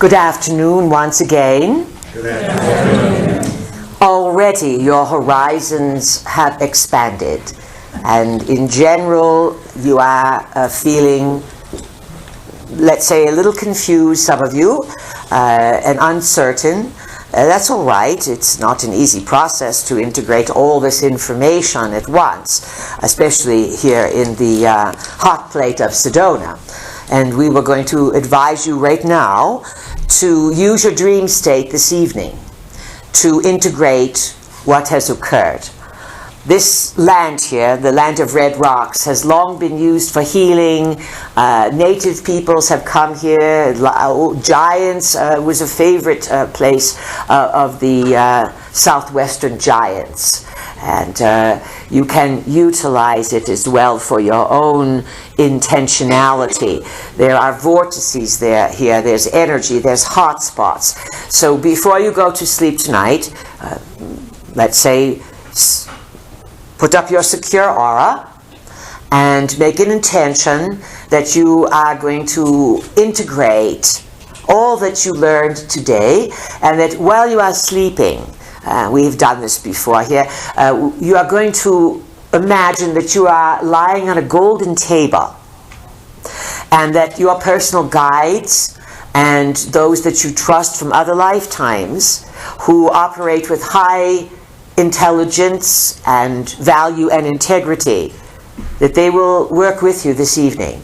Good afternoon once again. Good afternoon. Already your horizons have expanded, and in general you are feeling, let's say, a little confused, some of you, and uncertain. That's all right. It's not an easy process to integrate all this information at once, especially here in the hot plate of Sedona. And we were going to advise you right now to use your dream state this evening to integrate what has occurred. This land here, the land of red rocks, has long been used for healing. Native peoples have come here. Giants was a favorite place of the southwestern giants. And you can utilize it as well for your own intentionality. There are vortices here, there's energy, there's hot spots. So before you go to sleep tonight, let's say, put up your secure aura and make an intention that you are going to integrate all that you learned today, and that while you are sleeping, we've done this before here, you are going to imagine that you are lying on a golden table, and that your personal guides and those that you trust from other lifetimes who operate with high intelligence and value and integrity, that they will work with you this evening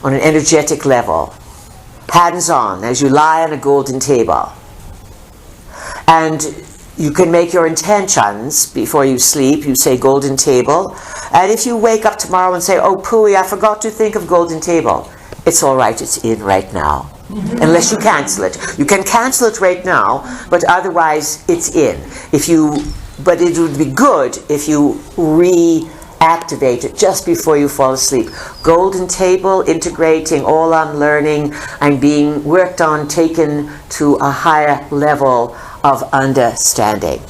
on an energetic level, hands-on, as you lie on a golden table. And you can make your intentions before you sleep. You say golden table. And if you wake up tomorrow and say, oh, Pooey, I forgot to think of golden table, it's all right, it's in right now. Unless you cancel it. You can cancel it right now, but otherwise it's in. But it would be good if you reactivate it just before you fall asleep. Golden table, integrating all I'm learning. I'm being worked on, taken to a higher level of understanding.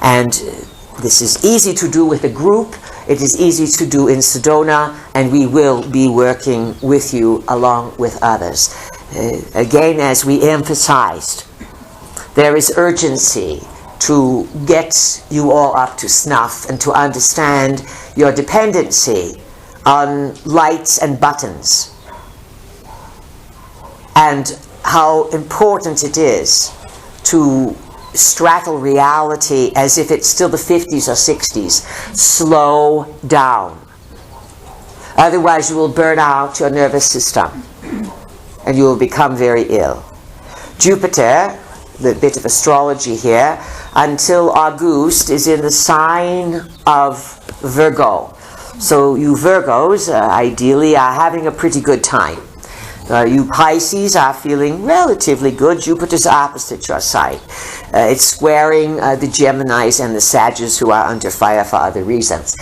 And this is easy to do with a group. It is easy to do in Sedona, and we will be working with you along with others. Again, as we emphasized, there is urgency to get you all up to snuff and to understand your dependency on lights and buttons, and how important it is to straddle reality as if it's still the 50s or 60s. Slow down. Otherwise you will burn out your nervous system and you will become very ill. Jupiter, the bit of astrology here, until August is in the sign of Virgo. So you Virgos, ideally, are having a pretty good time. You Pisces are feeling relatively good. Jupiter's opposite your side. It's squaring the Geminis and the Sagittarius, who are under fire for other reasons.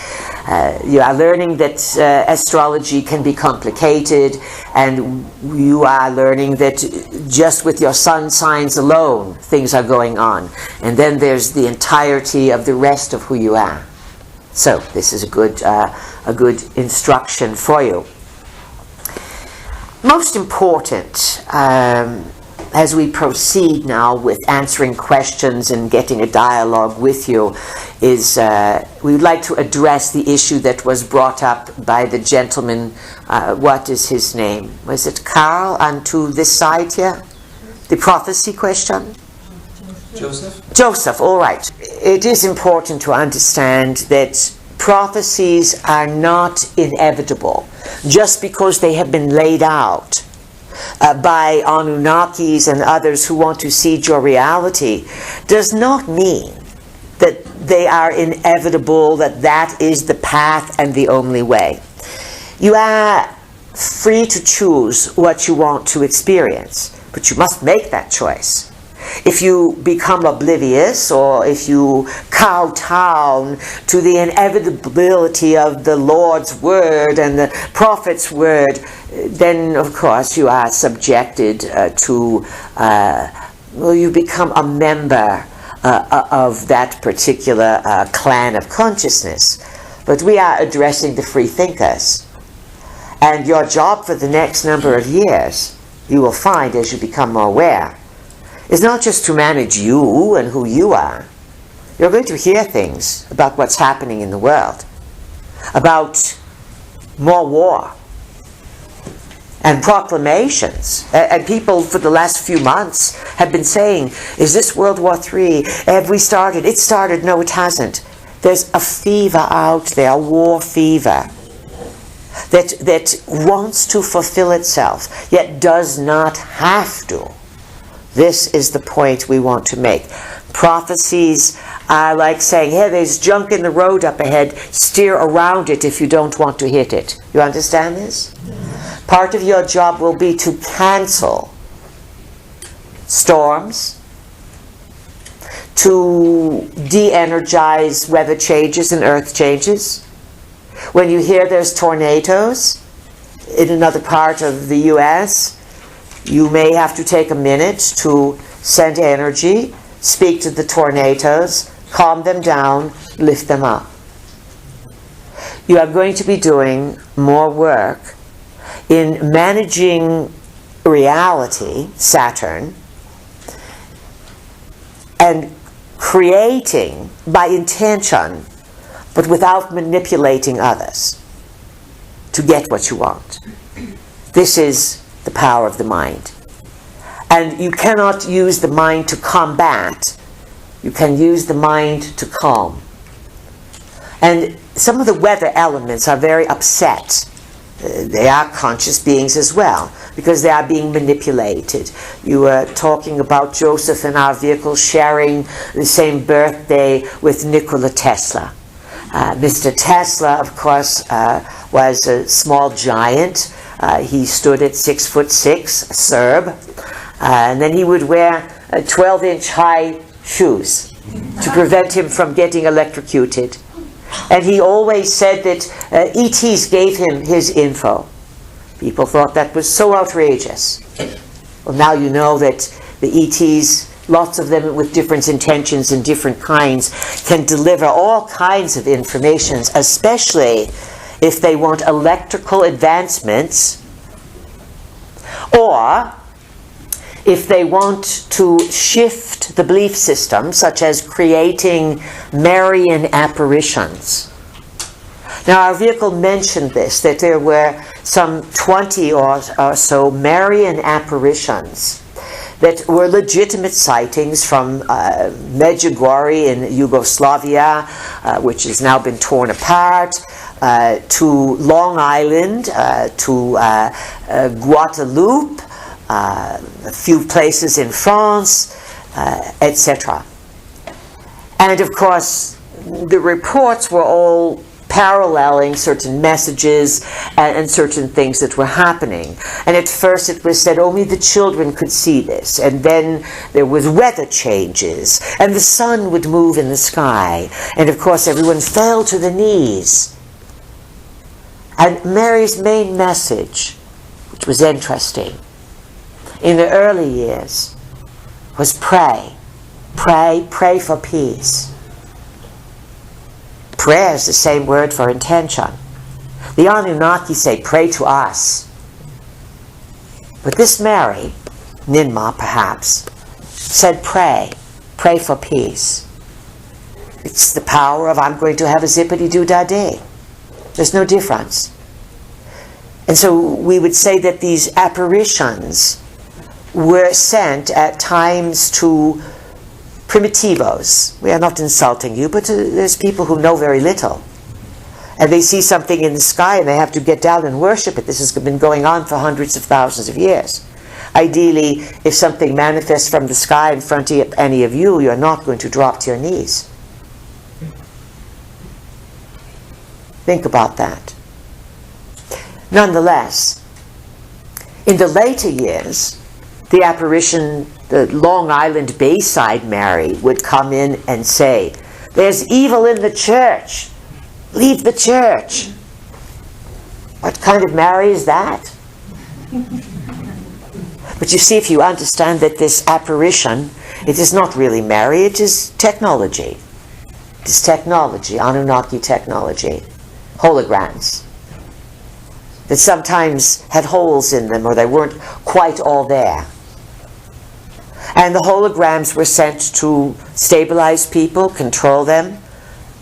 You are learning that astrology can be complicated, and you are learning that just with your sun signs alone, things are going on. And then there's the entirety of the rest of who you are. So this is a good instruction for you. Most important, as we proceed now with answering questions and getting a dialogue with you, is we would like to address the issue that was brought up by the gentleman. What is his name? Was it Carl onto this side here? The prophecy question? Joseph, all right. It is important to understand that prophecies are not inevitable just because they have been laid out by Anunnakis and others who want to seed your reality does not mean that they are inevitable, that is the path and the only way. You are free to choose what you want to experience, but you must make that choice. If you become oblivious, or if you kowtow to the inevitability of the Lord's word and the prophet's word, then of course you are subjected to, you become a member of that particular clan of consciousness. But we are addressing the free thinkers. And your job for the next number of years you will find as you become more aware, is not just to manage you and who you are. You're going to hear things about what's happening in the world, about more war, and proclamations. And people for the last few months have been saying, is this World War III? Have we started? It started. No, it hasn't. There's a fever out there, a war fever, that wants to fulfill itself, yet does not have to. This is the point we want to make. Prophecies are like saying, hey, there's junk in the road up ahead, steer around it if you don't want to hit it. You understand this? Part of your job will be to cancel storms, to de-energize weather changes and earth changes. When you hear there's tornadoes in another part of the U.S., you may have to take a minute to send energy, speak to the tornadoes, calm them down, lift them up. You are going to be doing more work in managing reality, Saturn, and creating by intention, but without manipulating others to get what you want. This is the power of the mind. And you cannot use the mind to combat. You can use the mind to calm. And some of the weather elements are very upset. They are conscious beings as well, because they are being manipulated. You were talking about Joseph in our vehicle sharing the same birthday with Nikola Tesla. Mr. Tesla, of course, was a small giant. He stood at 6'6", a Serb. And then he would wear 12-inch high shoes to prevent him from getting electrocuted. And he always said that ETs gave him his info. People thought that was so outrageous. Well, now you know that the ETs, lots of them with different intentions and different kinds, can deliver all kinds of information, especially if they want electrical advancements, or if they want to shift the belief system, such as creating Marian apparitions. Now, our vehicle mentioned this, that there were some 20 or so Marian apparitions that were legitimate sightings from Medjugorje in Yugoslavia, which has now been torn apart, to Long Island, to Guadeloupe, a few places in France, etc. And of course, the reports were all paralleling certain messages and certain things that were happening. And at first it was said only the children could see this. And then there was weather changes, and the sun would move in the sky. And of course everyone fell to the knees. And Mary's main message, which was interesting, in the early years, was pray. Pray, pray for peace. Prayer is the same word for intention. The Anunnaki say, pray to us. But this Mary, Ninmah perhaps, said pray. Pray for peace. It's the power of I'm going to have a zippity-doo-dah-day. There's no difference. And so we would say that these apparitions were sent at times to primitivos. We are not insulting you, but there's people who know very little. And they see something in the sky and they have to get down and worship it. This has been going on for hundreds of thousands of years. Ideally, if something manifests from the sky in front of any of you, you're not going to drop to your knees. Think about that. Nonetheless, in the later years, the apparition, the Long Island Bayside Mary, would come in and say, there's evil in the church. Leave the church. What kind of Mary is that? But you see, if you understand that this apparition, it is not really Mary, it is technology. It is technology, Anunnaki technology, holograms. that sometimes had holes in them or they weren't quite all there. And the holograms were sent to stabilize people, control them.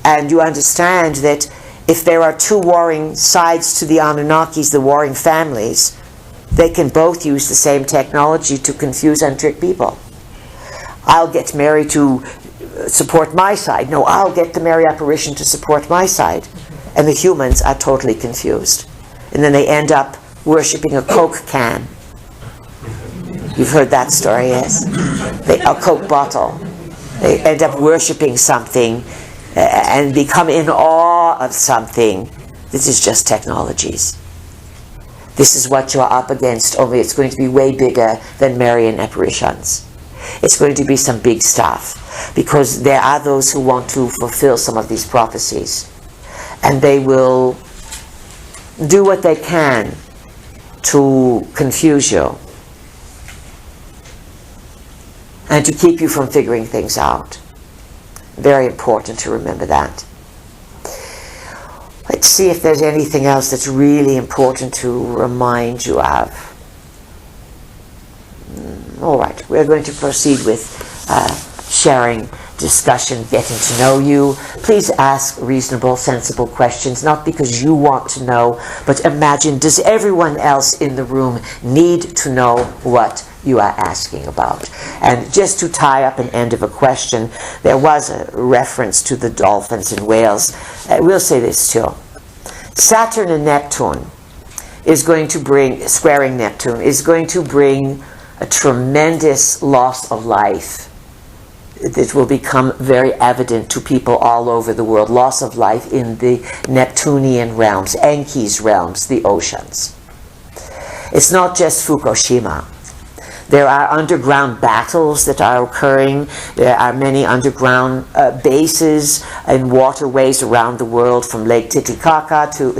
And you understand that if there are two warring sides to the Anunnakis, the warring families, they can both use the same technology to confuse and trick people. I'll get Mary to support my side. No, I'll get the Mary apparition to support my side. And the humans are totally confused. And then they end up worshipping a Coke can. You've heard that story, yes? A Coke bottle. They end up worshipping something and become in awe of something. This is just technologies. This is what you're up against, only it's going to be way bigger than Marian apparitions. It's going to be some big stuff, because there are those who want to fulfill some of these prophecies. And they will do what they can to confuse you and to keep you from figuring things out. Very important to remember that. Let's see if there's anything else that's really important to remind you of. All right, we're going to proceed with sharing, discussion, getting to know you. Please ask reasonable, sensible questions, not because you want to know, but imagine, does everyone else in the room need to know what you are asking about? And just to tie up an end of a question, there was a reference to the dolphins and whales. We'll say this too. Saturn and Neptune is going to bring, squaring Neptune, is going to bring a tremendous loss of life. It will become very evident to people all over the world. Loss of life in the Neptunian realms, Enki's realms, the oceans. It's not just Fukushima. There are underground battles that are occurring. There are many underground bases and waterways around the world, from Lake Titicaca to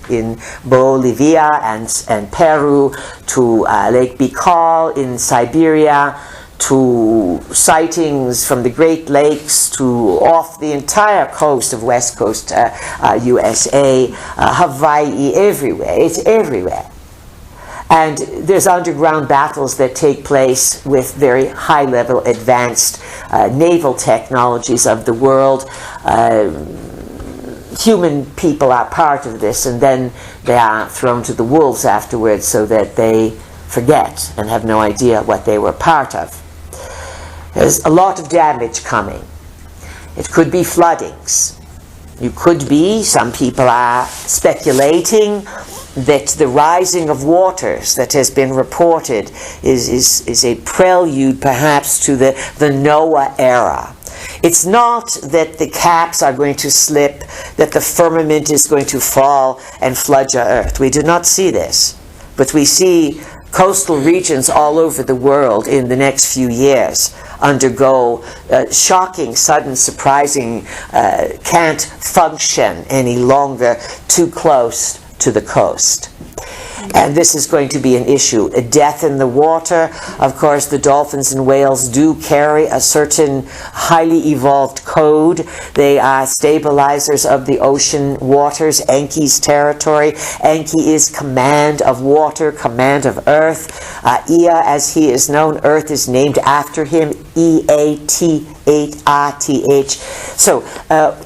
in Bolivia and Peru, to Lake Baikal in Siberia, to sightings from the Great Lakes to off the entire coast of West Coast USA, Hawaii, everywhere. It's everywhere. And there's underground battles that take place with very high-level advanced naval technologies of the world. Human people are part of this, and then they are thrown to the wolves afterwards so that they forget and have no idea what they were part of. There's a lot of damage coming. It could be floodings. You could be, some people are speculating that the rising of waters that has been reported is a prelude perhaps to the Noah era. It's not that the caps are going to slip, that the firmament is going to fall and flood your earth. We do not see this. But we see coastal regions all over the world in the next few years undergo shocking, sudden, surprising, can't function any longer, too close to the coast. And this is going to be an issue. A death in the water. Of course, the dolphins and whales do carry a certain highly evolved code. They are stabilizers of the ocean waters, Enki's territory. Enki is command of water, command of earth. Ea, as he is known, earth is named after him, Eath. So,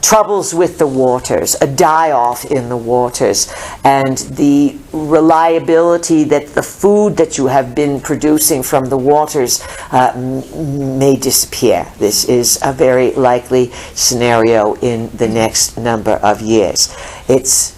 troubles with the waters, a die-off in the waters, and the reliability that the food that you have been producing from the waters may disappear. This is a very likely scenario in the next number of years. It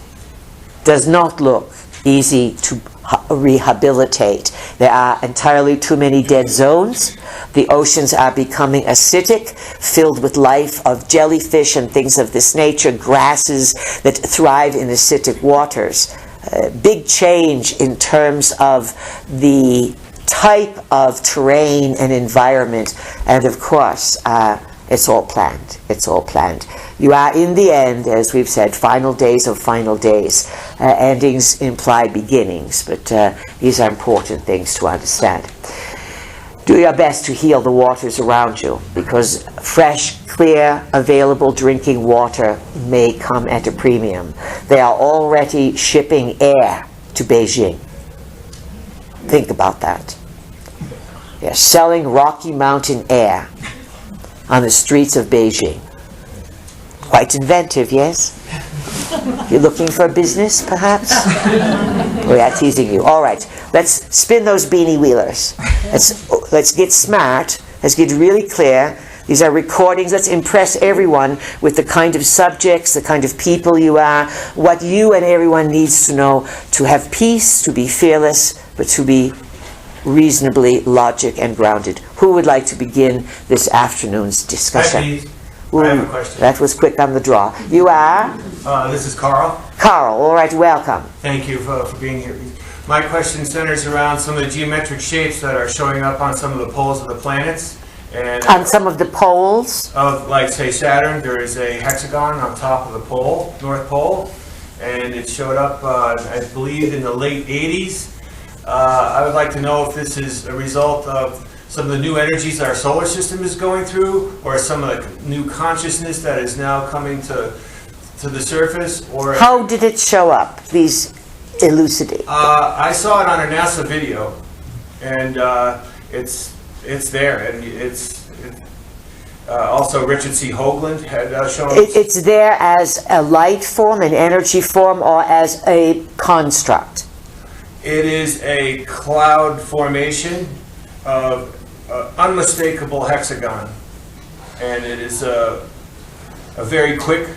does not look easy to rehabilitate. There are entirely too many dead zones. The oceans are becoming acidic, filled with life of jellyfish and things of this nature, grasses that thrive in acidic waters. Big change in terms of the type of terrain and environment, and of course it's all planned. It's all planned. You are, in the end, as we've said, final days of final days. Endings imply beginnings, but these are important things to understand. Do your best to heal the waters around you, because fresh, clear, available drinking water may come at a premium. They are already shipping air to Beijing. Think about that. They're selling Rocky Mountain air on the streets of Beijing. Quite inventive, yes? You're looking for a business, perhaps? We are teasing you. All right, let's spin those beanie wheelers. Let's get smart. Let's get really clear. These are recordings. Let's impress everyone with the kind of subjects, the kind of people you are, what you and everyone needs to know to have peace, to be fearless, but to be reasonably logic and grounded. Who would like to begin this afternoon's discussion? I have a question. That was quick on the draw. You are? This is Carl. Carl, all right, welcome. Thank you for being here. My question centers around some of the geometric shapes that are showing up on some of the poles of the planets. And On some of the poles, of, like, say, Saturn, there is a hexagon on top of the pole, North Pole, and it showed up, I believe, in the late 80s. I would like to know if this is a result of some of the new energies that our solar system is going through, or some of the new consciousness that is now coming to the surface, or... how did it show up? Please elucidate. I saw it on a NASA video, and it's there, and also Richard C. Hoagland had shown. It's there as a light form, an energy form, or as a construct? It is a cloud formation of unmistakable hexagon, and it is a very quick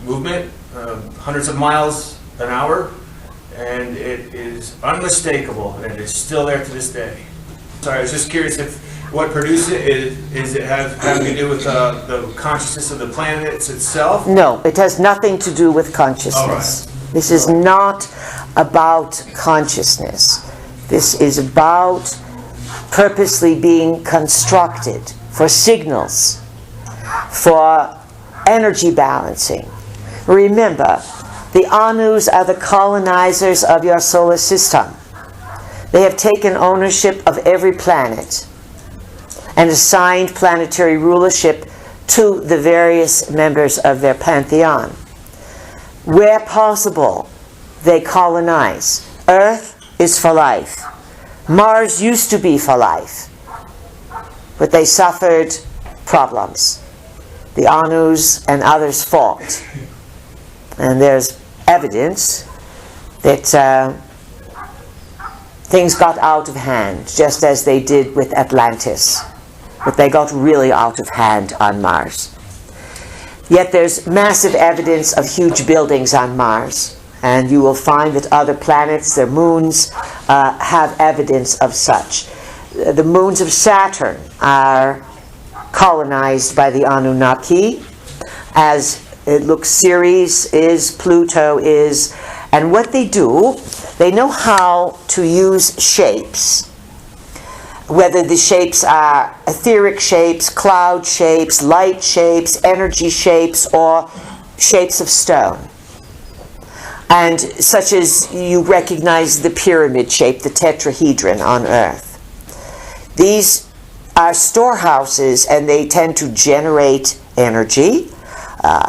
movement, hundreds of miles an hour, and it is unmistakable, and it is still there to this day. Sorry, I was just curious if what produced it is it having to do with the consciousness of the planets itself? No, it has nothing to do with consciousness. All right. This is not about consciousness. This is about purposely being constructed for signals, for energy balancing. Remember, the Anus are the colonizers of your solar system. They have taken ownership of every planet and assigned planetary rulership to the various members of their pantheon. Where possible, they colonize. Earth is for life. Mars used to be for life, but they suffered problems. The Anus and others fought. And there's evidence that things got out of hand, just as they did with Atlantis. But they got really out of hand on Mars. Yet there's massive evidence of huge buildings on Mars. And you will find that other planets, their moons, have evidence of such. The moons of Saturn are colonized by the Anunnaki, as it looks Ceres is, Pluto is. And what they do, they know how to use shapes, whether the shapes are etheric shapes, cloud shapes, light shapes, energy shapes, or shapes of stone. And such as you recognize the pyramid shape, the tetrahedron on Earth. These are storehouses, and they tend to generate energy.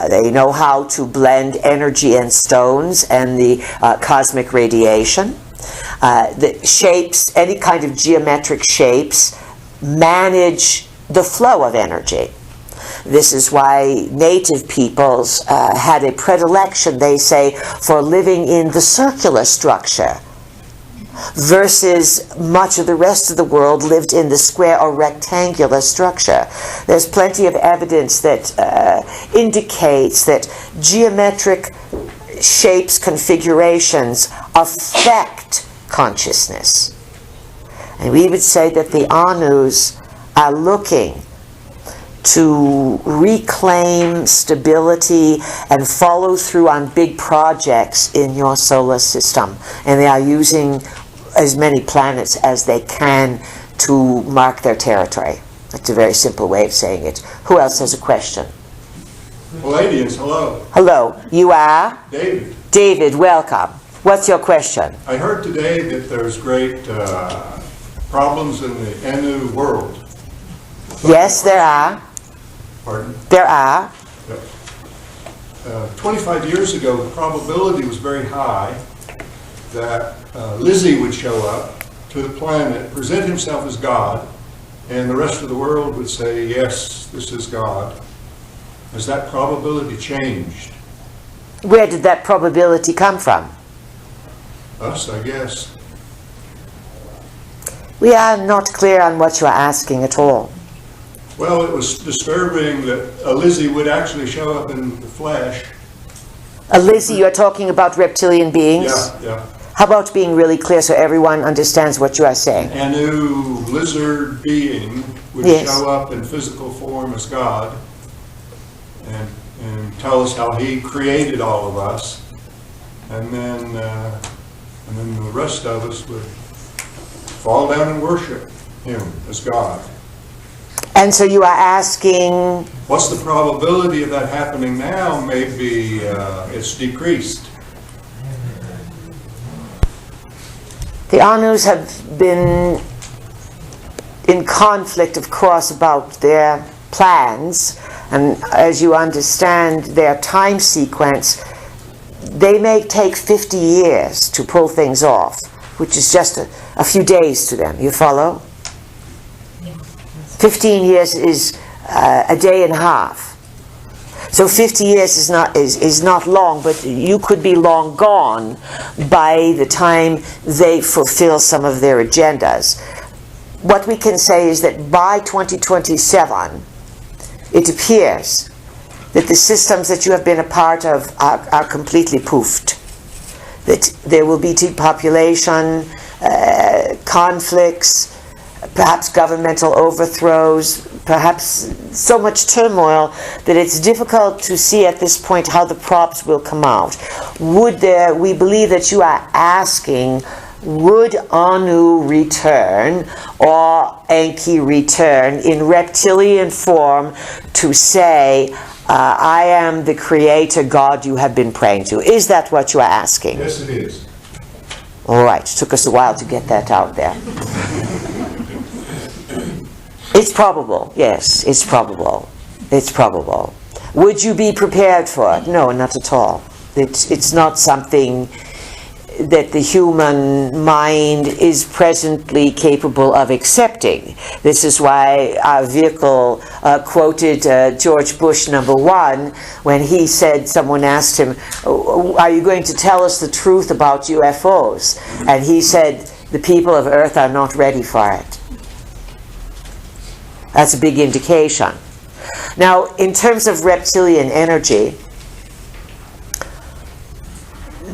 They know how to blend energy and stones and the cosmic radiation. The shapes, any kind of geometric shapes, manage the flow of energy. This is why native peoples had a predilection, they say, for living in the circular structure, versus much of the rest of the world lived in the square or rectangular structure. There's plenty of evidence that indicates that geometric shapes, configurations affect consciousness. And we would say that the Anus are looking to reclaim stability and follow through on big projects in your solar system. And they are using as many planets as they can to mark their territory. That's a very simple way of saying it. Who else has a question? Palladians, hello. Hello, you are? David. David, welcome. What's your question? I heard today that there's great problems in the Anu world. Yes, there are. Pardon? There are. 25 years ago, the probability was very high that Lizzie would show up to the planet, present himself as God, and the rest of the world would say, yes, this is God. Has that probability changed? Where did that probability come from? Us, I guess. We are not clear on what you are asking at all. Well, it was disturbing that Lizzie would actually show up in the flesh. Lizzie, you're talking about reptilian beings? Yeah. How about being really clear so everyone understands what you are saying? A new lizard being would Yes. show up in physical form as God and tell us how he created all of us. And then the rest of us would fall down and worship him as God. And so you are asking, What's the probability of that happening now? Maybe it's decreased. the Anus have been in conflict, of course, about their plans, and as you understand their time sequence, they may take 50 years to pull things off, which is just a few days to them. You follow? 15 years is a day and a half. So 50 years is not long, but you could be long gone by the time they fulfill some of their agendas. What we can say is that by 2027, it appears that the systems that you have been a part of are completely poofed. That there will be depopulation, conflicts, perhaps governmental overthrows, perhaps so much turmoil that it's difficult to see at this point how the props will come out. We believe that you are asking, would Anu return or Enki return in reptilian form to say, I am the creator God you have been praying to? Is that what you are asking? Yes, it is. All right, took us a while to get that out there. It's probable, yes, it's probable. It's probable. Would you be prepared for it? No, not at all. It's not something that the human mind is presently capable of accepting. This is why our vehicle quoted George Bush #1 when he said, someone asked him, are you going to tell us the truth about UFOs? And he said, the people of Earth are not ready for it. That's a big indication. Now, in terms of reptilian energy,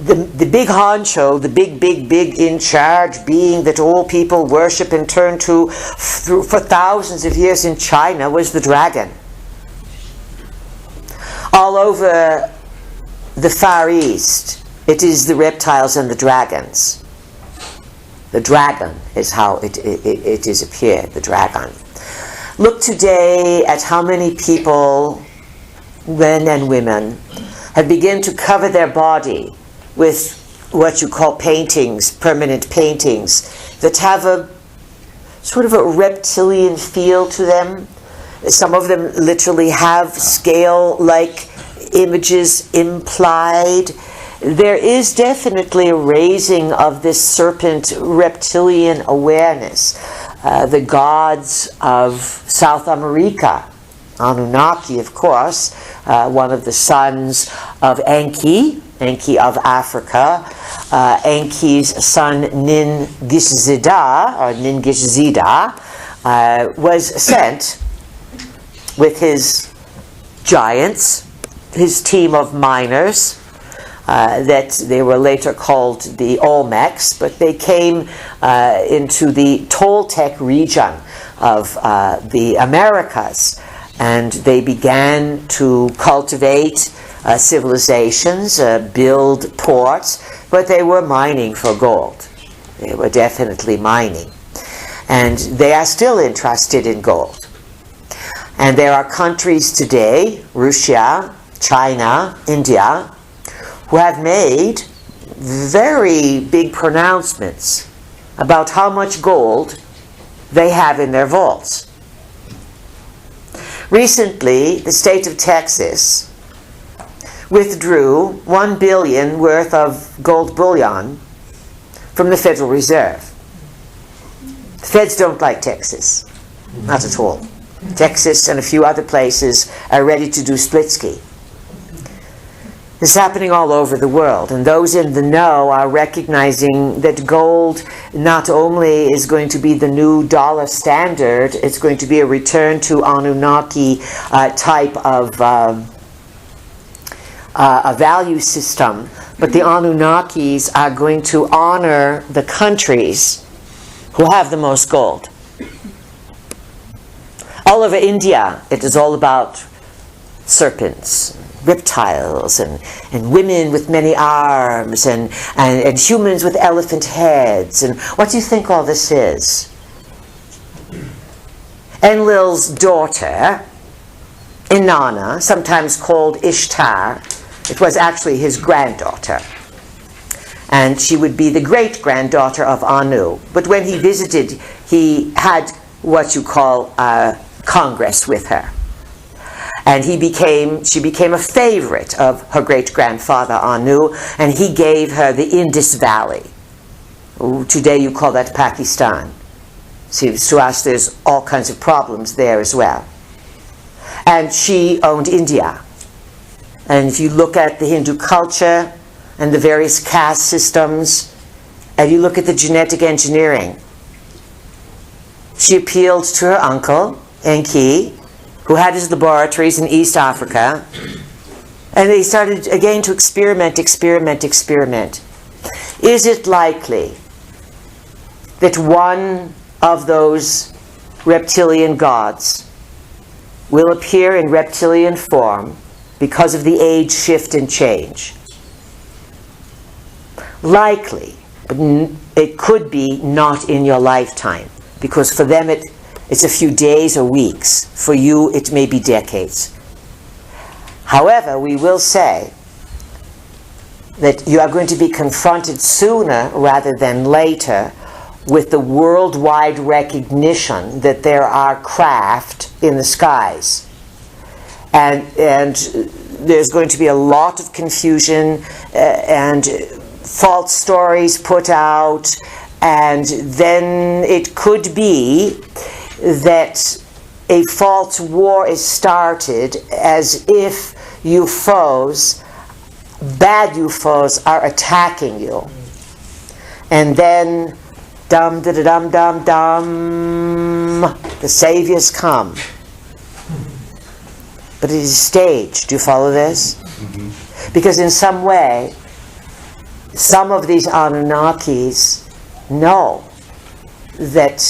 the big honcho, the big in charge being that all people worship and turn to for thousands of years in China was the dragon. All over the Far East, it is the reptiles and the dragons. The dragon is how it is appeared, the dragon. Look today at how many people, men and women, have begun to cover their body with what you call paintings, permanent paintings, that have a sort of a reptilian feel to them. Some of them literally have scale-like images implied. There is definitely a raising of this serpent reptilian awareness. The gods of South America, Anunnaki, of course, one of the sons of Enki of Africa, Enki's son Nin-Gishzida, or Nin-Gishzida, was sent with his giants, his team of miners, that they were later called the Olmecs, but they came into the Toltec region of the Americas, and they began to cultivate civilizations, build ports, but they were mining for gold. They were definitely mining. And they are still interested in gold. And there are countries today, Russia, China, India, who have made very big pronouncements about how much gold they have in their vaults. Recently, the state of Texas withdrew $1 billion worth of gold bullion from the Federal Reserve. The Feds don't like Texas. Not at all. Texas and a few other places are ready to do split-ski. It's happening all over the world, and those in the know are recognizing that gold not only is going to be the new dollar standard, it's going to be a return to Anunnaki type of a value system, but the Anunnakis are going to honor the countries who have the most gold. All over India, it is all about serpents, reptiles, and women with many arms, and humans with elephant heads. And what do you think all this is? Enlil's daughter, Inanna, sometimes called Ishtar, it was actually his granddaughter. And she would be the great-granddaughter of Anu. But when he visited, he had what you call a congress with her. And she became a favorite of her great-grandfather Anu, and he gave her the Indus Valley. Today you call that Pakistan. See, to us there's all kinds of problems there as well. And she owned India. And if you look at the Hindu culture and the various caste systems, and you look at the genetic engineering, she appealed to her uncle, Enki, who had his laboratories in East Africa, and they started again to experiment. Is it likely that one of those reptilian gods will appear in reptilian form because of the age shift and change? Likely, but it could be not in your lifetime, because for them it's a few days or weeks. For you, it may be decades. However, we will say that you are going to be confronted sooner rather than later with the worldwide recognition that there are craft in the skies. And there's going to be a lot of confusion and false stories put out, and then it could be that a false war is started as if UFOs, bad UFOs, are attacking you. And then, dum-da-da-dum-dum-dum, the saviors come. But it is staged. Do you follow this? Mm-hmm. Because in some way, some of these Anunnakis know that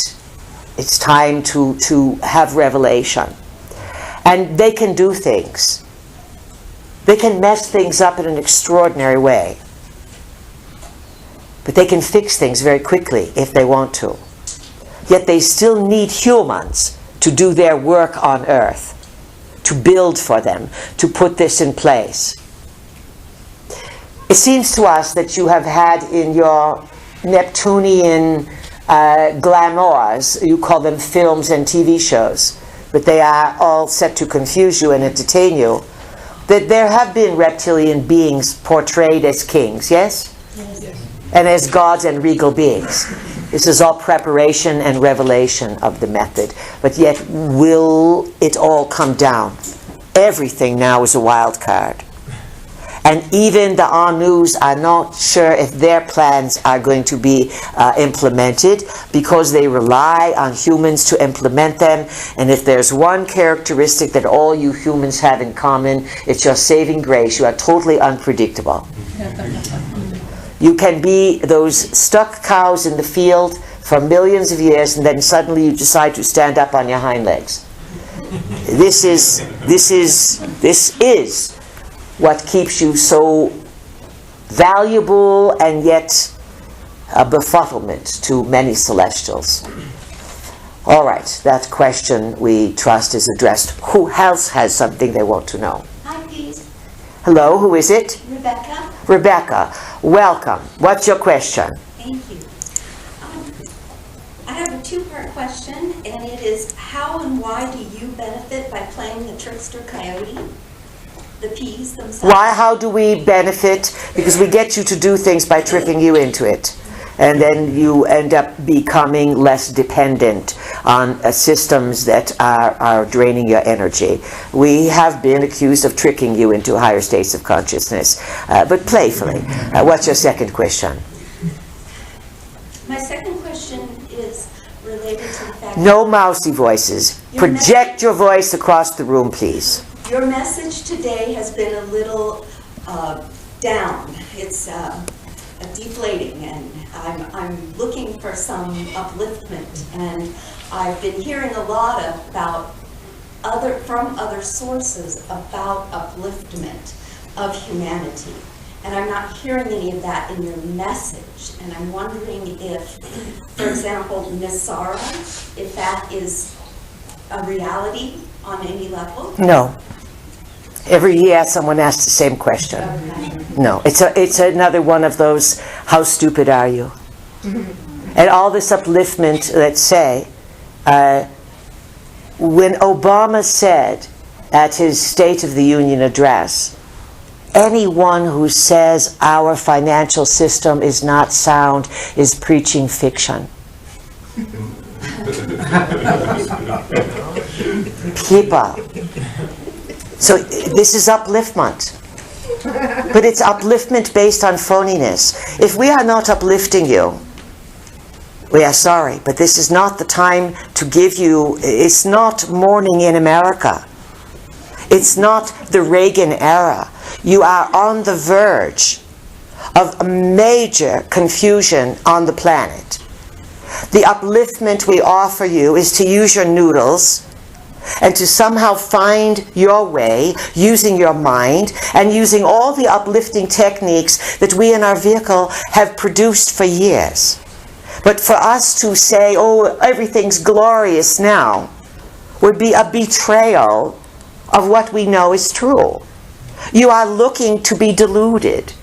it's time to have revelation. And they can do things. They can mess things up in an extraordinary way. But they can fix things very quickly if they want to. Yet they still need humans to do their work on Earth, to build for them, to put this in place. It seems to us that you have had in your Neptunian glamours, you call them films and TV shows, but they are all set to confuse you and entertain you, that there have been reptilian beings portrayed as kings, yes? Yes. And as gods and regal beings. This is all preparation and revelation of the method. But yet, will it all come down? Everything now is a wild card. And even the Anus are not sure if their plans are going to be implemented, because they rely on humans to implement them. And if there's one characteristic that all you humans have in common, it's your saving grace. You are totally unpredictable. You can be those stuck cows in the field for millions of years, and then suddenly you decide to stand up on your hind legs. This is what keeps you so valuable and yet a befuddlement to many celestials. All right, that question we trust is addressed. Who else has something they want to know? Hi, Pete. Hello, who is it? Rebecca. Rebecca, welcome. What's your question? Thank you. I have a two-part question, and it is, how and why do you benefit by playing the trickster coyote? The peas themselves. How do we benefit? Because we get you to do things by tricking you into it. and then you end up becoming less dependent on systems that are draining your energy. We have been accused of tricking you into higher states of consciousness, but playfully. What's your second question? My second question is related to the fact No mousy voices. Project your voice across the room, please. your message today has been a little down. It's deflating, and I'm looking for some upliftment. And I've been hearing a lot about from other sources about upliftment of humanity. And I'm not hearing any of that in your message. And I'm wondering if, for example, Nisara, if that is a reality on any level. No. Every year someone asks the same question. Okay. No. It's another one of those, how stupid are you? And all this upliftment, let's say, when Obama said at his State of the Union address, anyone who says our financial system is not sound is preaching fiction. People. So this is upliftment. But it's upliftment based on phoniness. If we are not uplifting you, we are sorry, but this is not the time to give you, it's not Morning in America. It's not the Reagan era. You are on the verge of a major confusion on the planet. The upliftment we offer you is to use your noodles and to somehow find your way using your mind and using all the uplifting techniques that we in our vehicle have produced for years. But for us to say, oh, everything's glorious now, would be a betrayal of what we know is true. You are looking to be deluded.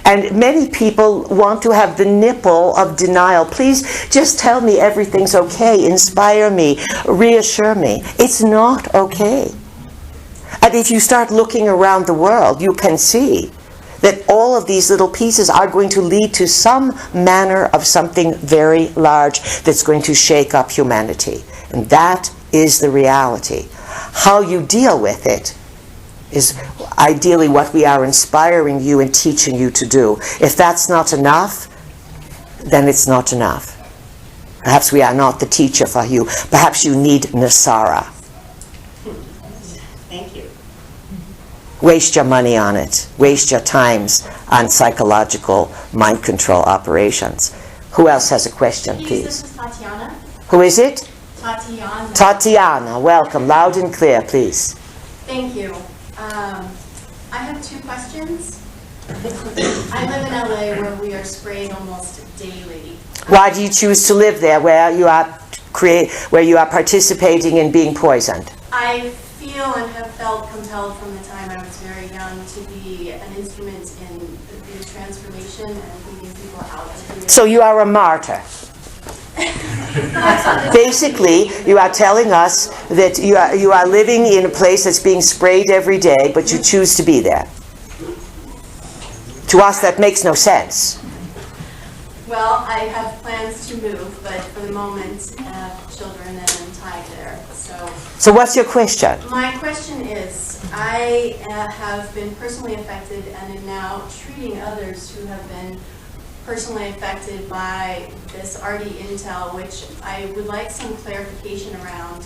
And many people want to have the nipple of denial. Please just tell me everything's okay, inspire me, reassure me. It's not okay. And if you start looking around the world, you can see that all of these little pieces are going to lead to some manner of something very large that's going to shake up humanity. And that is the reality. How you deal with it is ideally what we are inspiring you and teaching you to do. If that's not enough, then it's not enough. Perhaps we are not the teacher for you. Perhaps you need Nisara. Thank you. Waste your money on it. Waste your times on psychological mind control operations. Who else has a question, please? This is Tatiana. Who is it? Tatiana. Tatiana. Welcome. Loud and clear, please. Thank you. I have two questions. I live in LA where we are sprayed almost daily. Why do you choose to live there where you are participating in being poisoned? I feel and have felt compelled from the time I was very young to be an instrument in the transformation and leading people out. So you are a martyr. Basically, you are telling us that you are living in a place that's being sprayed every day, but you choose to be there. To us, that makes no sense. Well, I have plans to move, but for the moment, I have children and I'm tied there. So what's your question? My question is, I have been personally affected and am now treating others who have been personally affected by this RD intel, which I would like some clarification around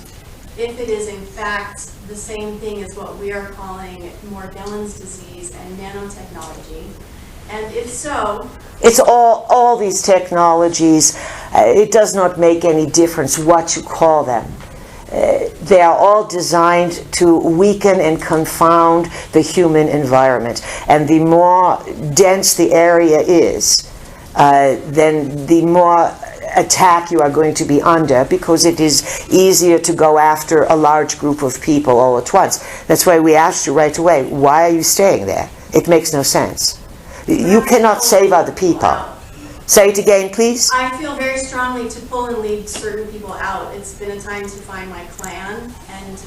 if it is in fact the same thing as what we are calling Morgellons disease and nanotechnology. And if so... It's all these technologies. It does not make any difference what you call them. They are all designed to weaken and confound the human environment. And the more dense the area is, then the more attack you are going to be under, because it is easier to go after a large group of people all at once. That's why we asked you right away, why are you staying there? It makes no sense. You cannot save other people. Say it again, please. I feel very strongly to pull and lead certain people out. It's been a time to find my clan and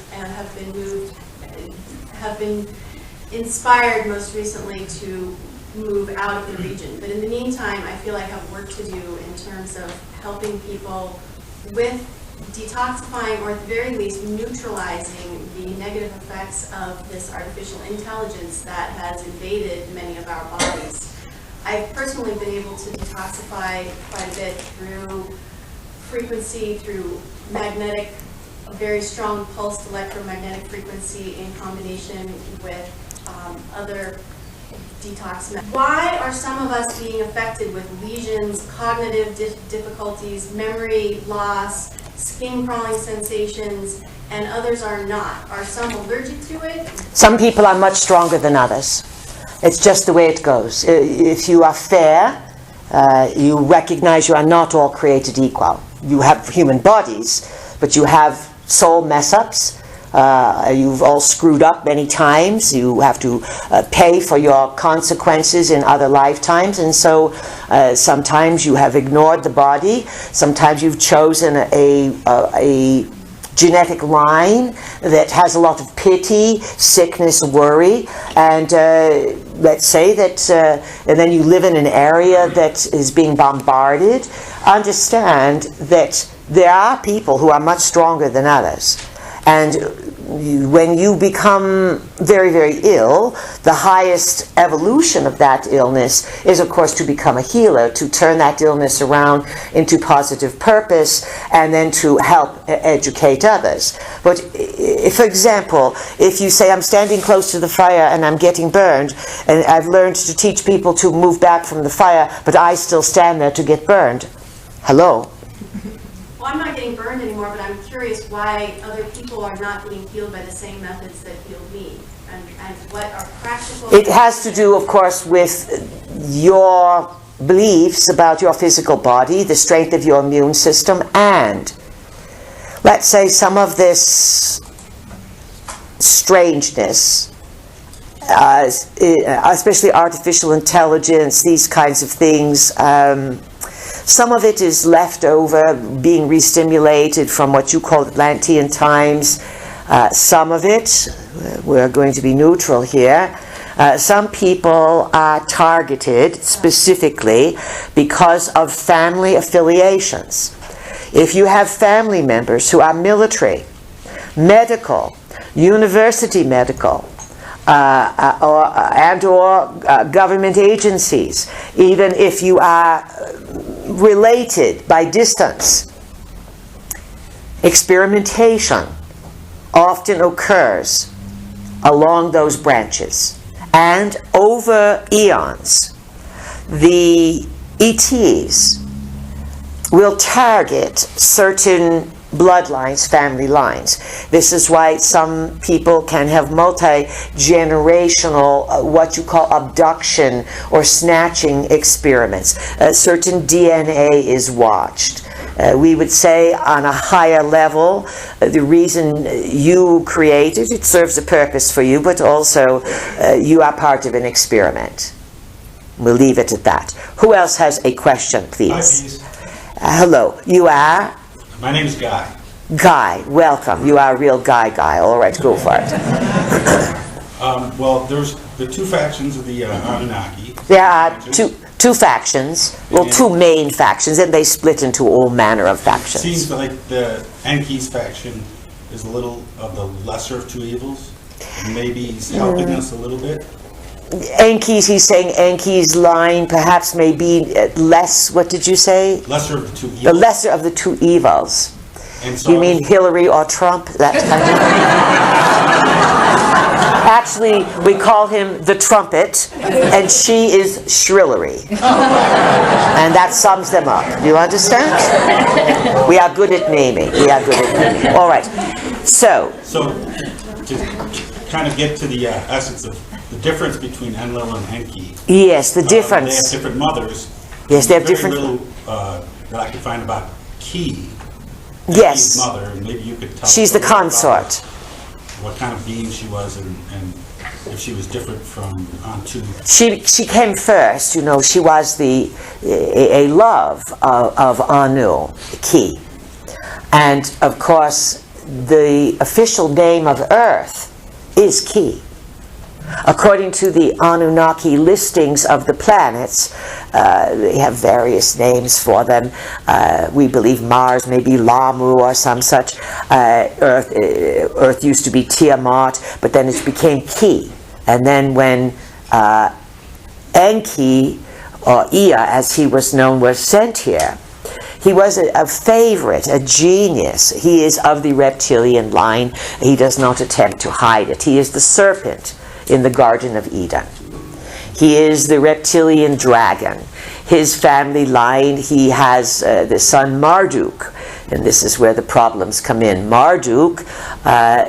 have been inspired most recently to move out of the region. But in the meantime, I feel I have work to do in terms of helping people with detoxifying, or at the very least neutralizing the negative effects of this artificial intelligence that has invaded many of our bodies. I've personally been able to detoxify quite a bit through frequency, through magnetic, a very strong pulsed electromagnetic frequency in combination with other detox methods. Why are some of us being affected with lesions, cognitive difficulties, memory loss, skin crawling sensations, and others are not? Are some allergic to it? Some people are much stronger than others. It's just the way it goes. If you are fair, you recognize you are not all created equal. You have human bodies, but you have soul mess-ups. You've all screwed up many times. You have to pay for your consequences in other lifetimes. And so sometimes you have ignored the body. Sometimes you've chosen a genetic line that has a lot of pity, sickness, worry. And let's say that, and then you live in an area that is being bombarded. Understand that there are people who are much stronger than others. And when you become very, very ill, the highest evolution of that illness is, of course, to become a healer, to turn that illness around into positive purpose, and then to help educate others. But, for example, if you say, I'm standing close to the fire and I'm getting burned, and I've learned to teach people to move back from the fire, but I still stand there to get burned. Hello? Well, I'm not getting burned anymore, but I'm curious why other people are not being healed by the same methods that healed me, and what are practical... It has to do, of course, with your beliefs about your physical body, the strength of your immune system, and let's say some of this strangeness, especially artificial intelligence, these kinds of things, some of it is left over, being re-stimulated from what you call Atlantean times. Some of it, we're going to be neutral here, some people are targeted specifically because of family affiliations. If you have family members who are military, medical, university medical, or government agencies, even if you are related by distance, experimentation often occurs along those branches. And over eons, the ETs will target certain bloodlines, family lines. This is why some people can have multi-generational, what you call abduction or snatching experiments. Certain DNA is watched. We would say on a higher level, the reason you created it serves a purpose for you, but also you are part of an experiment. We'll leave it at that. Who else has a question, please? Hi, please. Hello. You are? My name is Guy. Guy, welcome. You are a real guy. All right, go for it. Well, there's the two factions of the Anunnaki. There are two factions, well, two main factions, and they split into all manner of It factions. seems like the Enki's faction is a little of the lesser of two evils. Maybe he's helping us a little bit. Enki's, he's saying Enki's line perhaps may be less, what did you say? Lesser of the two evils. The lesser of the two evils. And so You mean Hillary or Trump? That kind of... Actually, we call him the trumpet, and she is Shrillery. And that sums them up. Do you understand? We are good at naming. All right. So to kind of get to the essence of the difference between Enlil and Enki. yes, the They difference. have different mothers. Yes, they have Very different... little that I could find about Ki. Yes. Enki's mother, and maybe you could tell She's us the a little bit about consort. what kind of being she was, and if she was different from Antu. She came first, you know, she was a love of Anu, Ki. And of course, the official name of Earth is Ki. According to the Anunnaki listings of the planets, they have various names for them. We believe Mars may be Lamu or some such. Earth used to be Tiamat, but then it became Ki. And then when Enki, or Ea as he was known, was sent here, he was a favorite, a genius. He is of the reptilian line. He does not attempt to hide it. He is the serpent in the Garden of Eden. He is the reptilian dragon. His family line, he has the son Marduk, and this is where the problems come in. Marduk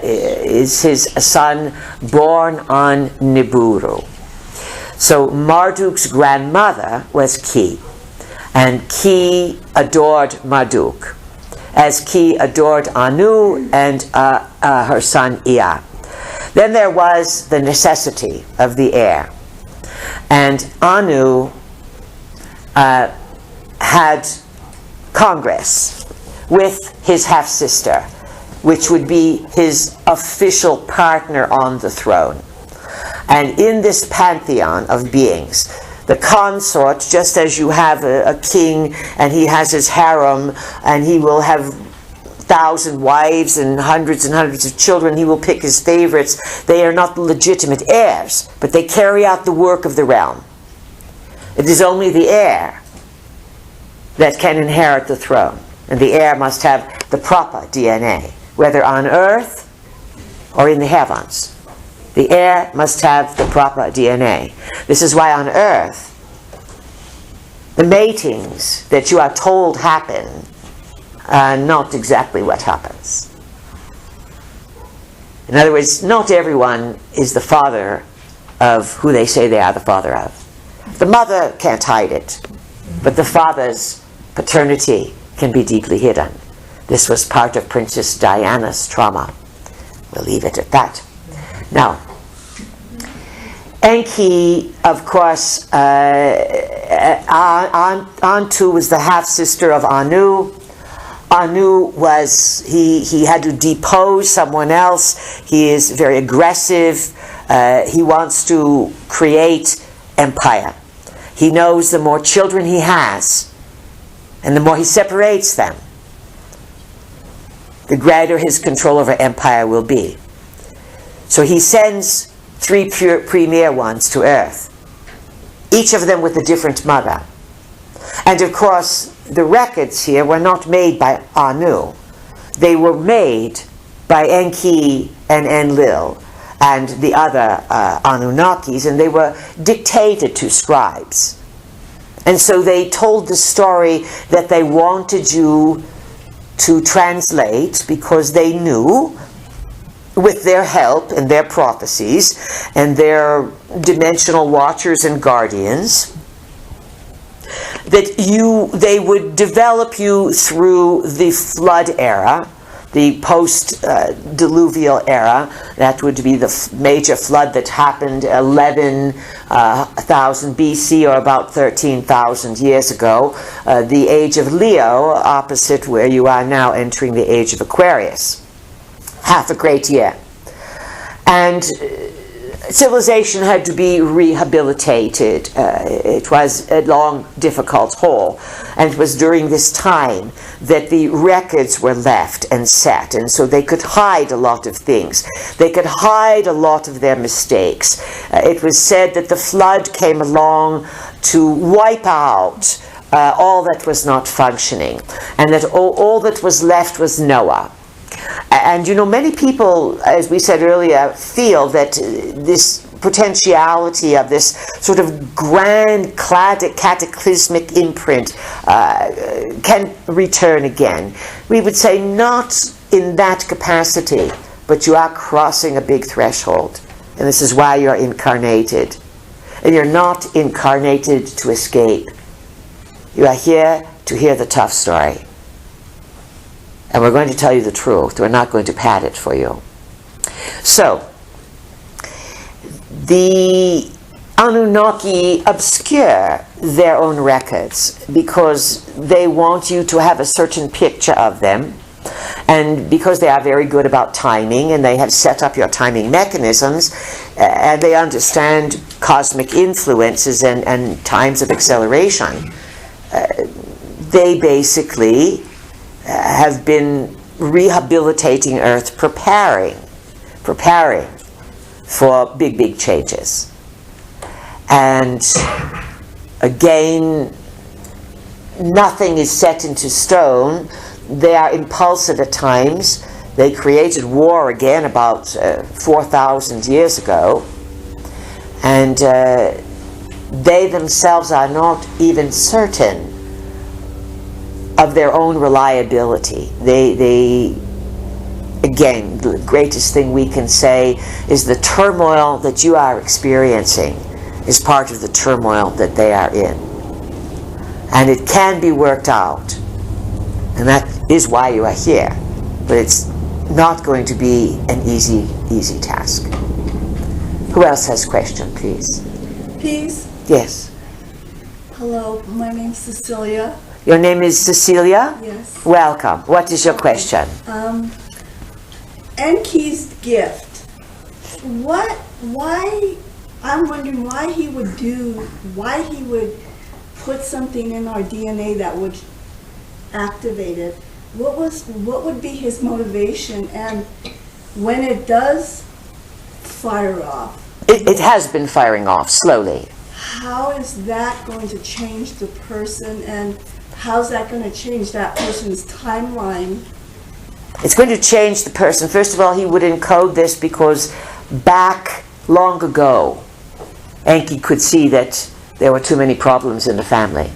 is his son born on Nibiru. So Marduk's grandmother was Ki, and Ki adored Marduk, as Ki adored Anu and her son Ea. Then there was the necessity of the heir. And Anu had congress with his half-sister, which would be his official partner on the throne. And in this pantheon of beings, the consort, just as you have a king and he has his harem and he will have 1,000 wives and hundreds of children, he will pick his favorites. They are not legitimate heirs, but they carry out the work of the realm. It is only the heir that can inherit the throne, and the heir must have the proper DNA, whether on earth or in the heavens. The heir must have the proper DNA. This is why on earth, the matings that you are told happen are not exactly what happens. In other words, not everyone is the father of who they say they are the father of. The mother can't hide it, but the father's paternity can be deeply hidden. This was part of Princess Diana's trauma. We'll leave it at that. Now, Enki, of course, Antu was the half-sister of Anu. Anu was, he had to depose someone else. He is very aggressive. He wants to create empire. He knows the more children he has, and the more he separates them, the greater his control over empire will be. So he sends 3 premier ones to Earth, each of them with a different mother. And of course, the records here were not made by Anu. They were made by Enki and Enlil and the other Anunnakis, and they were dictated to scribes. And so they told the story that they wanted you to translate because they knew, with their help and their prophecies and their dimensional watchers and guardians, that they would develop you through the flood era, the post-diluvial era. That would be the major flood that happened 11,000 BC, or about 13,000 years ago. The age of Leo, opposite where you are now entering the age of Aquarius. Half a great year. And civilization had to be rehabilitated. It was a long, difficult haul. And it was during this time that the records were left and set. And so they could hide a lot of things. They could hide a lot of their mistakes. It was said that the flood came along to wipe out all that was not functioning. And that all that was left was Noah. And you know, many people, as we said earlier, feel that this potentiality of this sort of grand cataclysmic imprint can return again. We would say not in that capacity, but you are crossing a big threshold. And this is why you're incarnated. And you're not incarnated to escape. You are here to hear the tough story. And we're going to tell you the truth. We're not going to pad it for you. So, the Anunnaki obscure their own records because they want you to have a certain picture of them. And because they are very good about timing, and they have set up your timing mechanisms, and they understand cosmic influences and times of acceleration, they basically have been rehabilitating Earth, preparing for big changes. And again, nothing is set into stone. They are impulsive at times. They created war again about 4,000 years ago. And they themselves are not even certain of their own reliability. They again, the greatest thing we can say is the turmoil that you are experiencing is part of the turmoil that they are in. And it can be worked out. And that is why you are here. But it's not going to be an easy task. Who else has a question, please? Peace. Yes. Hello, my name's Cecilia. Your name is Cecilia? Yes. Welcome. What is your question? Enki's gift. Why, I'm wondering why he would put something in our DNA that would activate it. What would be his motivation? And when it does fire off, It has been firing off slowly. how is that going to change the person, and how's that going to change that person's timeline? It's going to change the person. First of all, he would encode this because back long ago, Enki could see that there were too many problems in the family.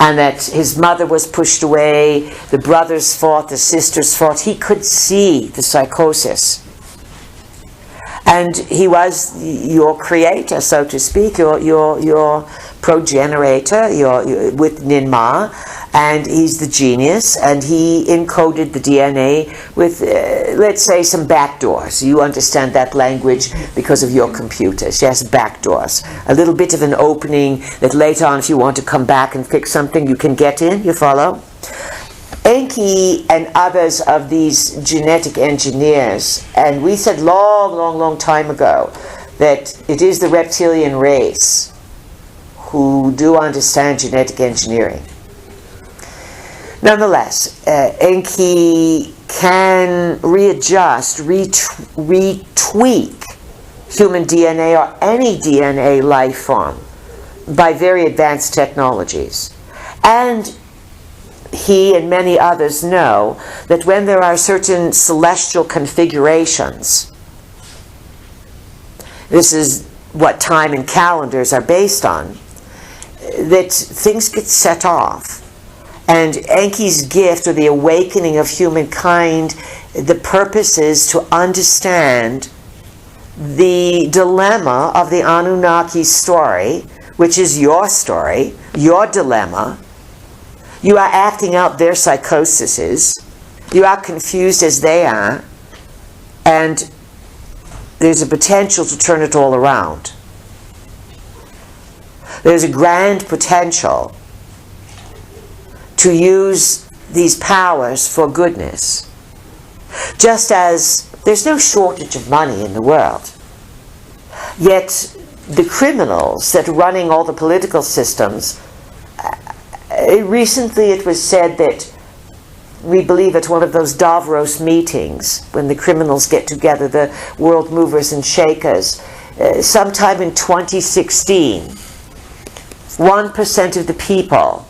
And that his mother was pushed away, the brothers fought, the sisters fought. He could see the psychosis. And he was your creator, so to speak, your progenitor, with Ninmah, and he's the genius, and he encoded the DNA with, let's say, some backdoors. You understand that language because of your computers. Yes, backdoors. A little bit of an opening that later on, if you want to come back and fix something, you can get in. You follow? Enki and others of these genetic engineers, and we said long time ago that it is the reptilian race who do understand genetic engineering. Nonetheless, Enki can readjust, retweak human DNA or any DNA life form by very advanced technologies. And he and many others know that when there are certain celestial configurations, this is what time and calendars are based on, that things get set off. And Enki's gift, or the awakening of humankind, the purpose is to understand the dilemma of the Anunnaki story, which is your story, your dilemma. You are acting out their psychoses. You are confused as they are. And there's a potential to turn it all around. There's a grand potential to use these powers for goodness. Just as there's no shortage of money in the world. Yet the criminals that are running all the political systems, recently it was said that we believe at one of those Davos meetings when the criminals get together, the world movers and shakers, sometime in 2016, 1% of the people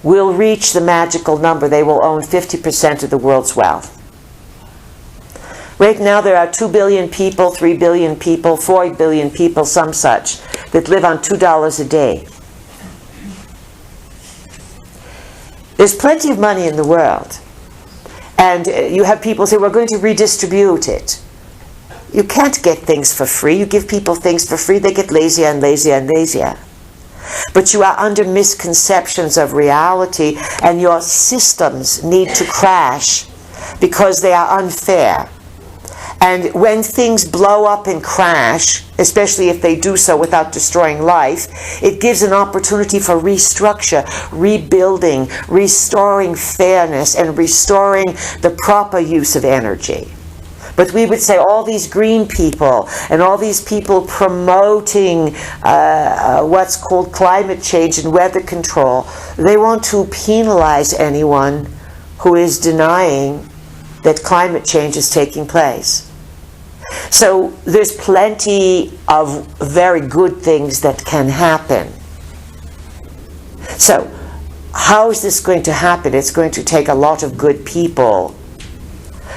will reach the magical number. They will own 50% of the world's wealth. Right now there are 2 billion people, 3 billion people, 4 billion people, some such, that live on $2 a day. There's plenty of money in the world. And you have people say, we're going to redistribute it. You can't get things for free. You give people things for free, they get lazier and lazier and lazier. But you are under misconceptions of reality, and your systems need to crash because they are unfair. And when things blow up and crash, especially if they do so without destroying life, it gives an opportunity for restructure, rebuilding, restoring fairness, and restoring the proper use of energy. But we would say all these green people and all these people promoting what's called climate change and weather control, they want to penalize anyone who is denying that climate change is taking place. So there's plenty of very good things that can happen. So how is this going to happen? It's going to take a lot of good people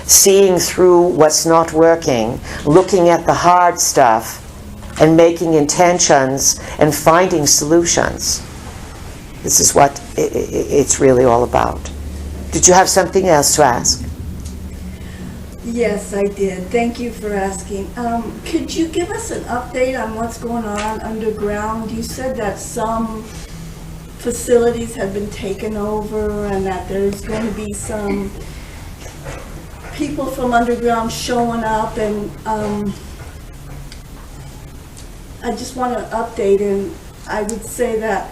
seeing through what's not working, looking at the hard stuff, and making intentions and finding solutions. This is what it's really all about. Did you have something else to ask? Yes, I did. Thank you for asking. Could you give us an update on what's going on underground? You said that some facilities have been taken over and that there's going to be some people from underground showing up, and I just want to update, and I would say that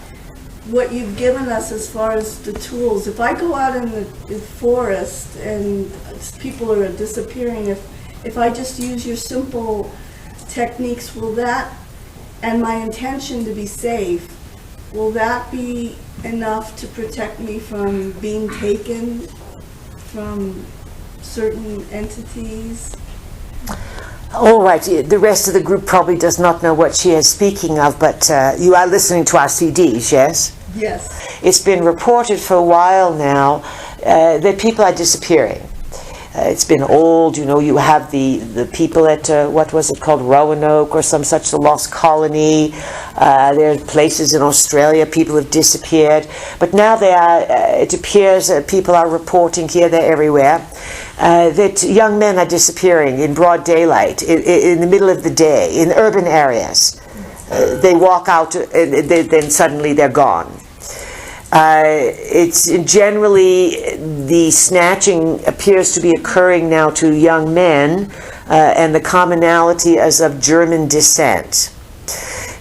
what you've given us as far as the tools, if I go out in the forest and people are disappearing, if I just use your simple techniques, will that, and my intention to be safe, will that be enough to protect me from being taken from certain entities? All right, the rest of the group probably does not know what she is speaking of, but you are listening to our CDs, yes? Yes. It's been reported for a while now that people are disappearing. It's been old, you know, you have the people at, what was it called, Roanoke or some such, the Lost Colony. There are places in Australia, people have disappeared. But now they are, it appears people are reporting here, there, everywhere, that young men are disappearing in broad daylight, in the middle of the day, in urban areas. They walk out, then suddenly they're gone. It's generally, the snatching appears to be occurring now to young men, and the commonality is of German descent.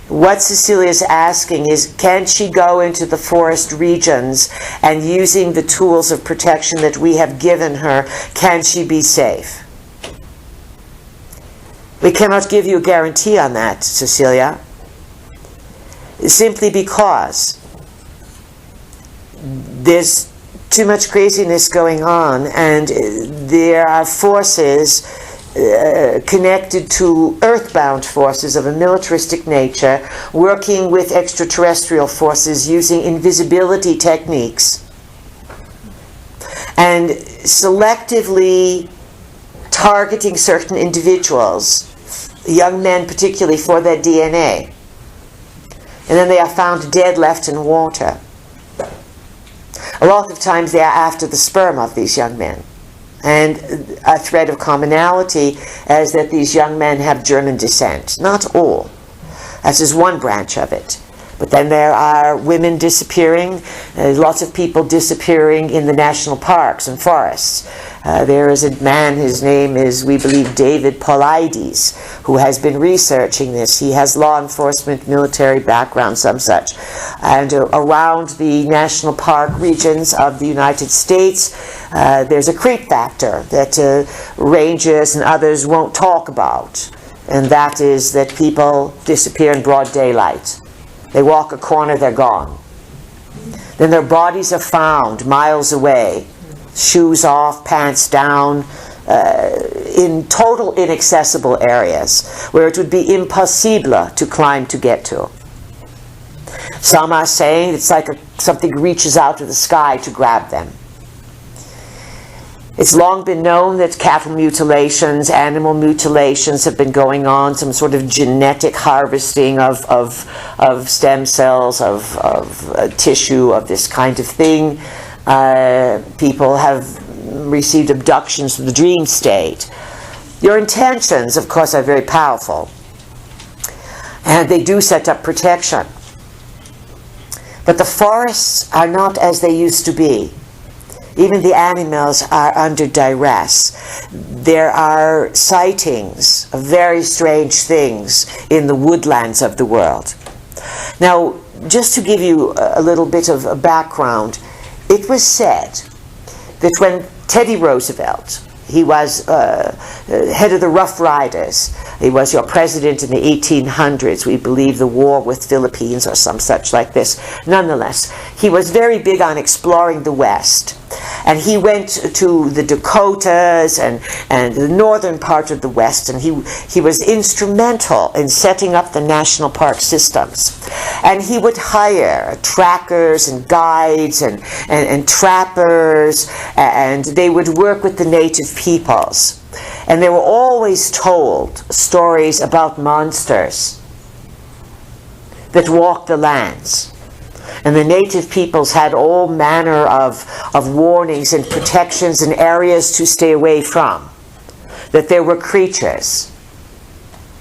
What Cecilia's asking is, can she go into the forest regions and using the tools of protection that we have given her, can she be safe? We cannot give you a guarantee on that, Cecilia, simply because there's too much craziness going on, and there are forces connected to earthbound forces of a militaristic nature working with extraterrestrial forces using invisibility techniques and selectively targeting certain individuals, young men particularly, for their DNA. And then they are found dead, left in water. A lot of times they are after the sperm of these young men. And a thread of commonality is that these young men have German descent. Not all. That's just one branch of it. But then there are women disappearing, lots of people disappearing in the national parks and forests. There is a man, his name is, we believe, David Paulides, who has been researching this. He has law enforcement, military background, some such. And around the national park regions of the United States, there's a creep factor that rangers and others won't talk about. And that is that people disappear in broad daylight. They walk a corner, they're gone. Then their bodies are found miles away, shoes off, pants down, in total inaccessible areas where it would be impossible to climb to get to. Some are saying it's like something reaches out of the sky to grab them. It's long been known that cattle mutilations, animal mutilations have been going on, some sort of genetic harvesting of stem cells, of tissue, of this kind of thing. People have received abductions from the dream state. Your intentions, of course, are very powerful. And they do set up protection. But the forests are not as they used to be. Even the animals are under duress. There are sightings of very strange things in the woodlands of the world. Now, just to give you a little bit of a background, it was said that when Teddy Roosevelt, he was head of the Rough Riders. He was your president in the 1800s. We believe the war with Philippines or some such like this. Nonetheless, he was very big on exploring the West. And he went to the Dakotas and the northern part of the West, and he was instrumental in setting up the national park systems. And he would hire trackers and guides and trappers, and they would work with the native peoples. And they were always told stories about monsters that walked the lands. And the native peoples had all manner of warnings and protections and areas to stay away from. That there were creatures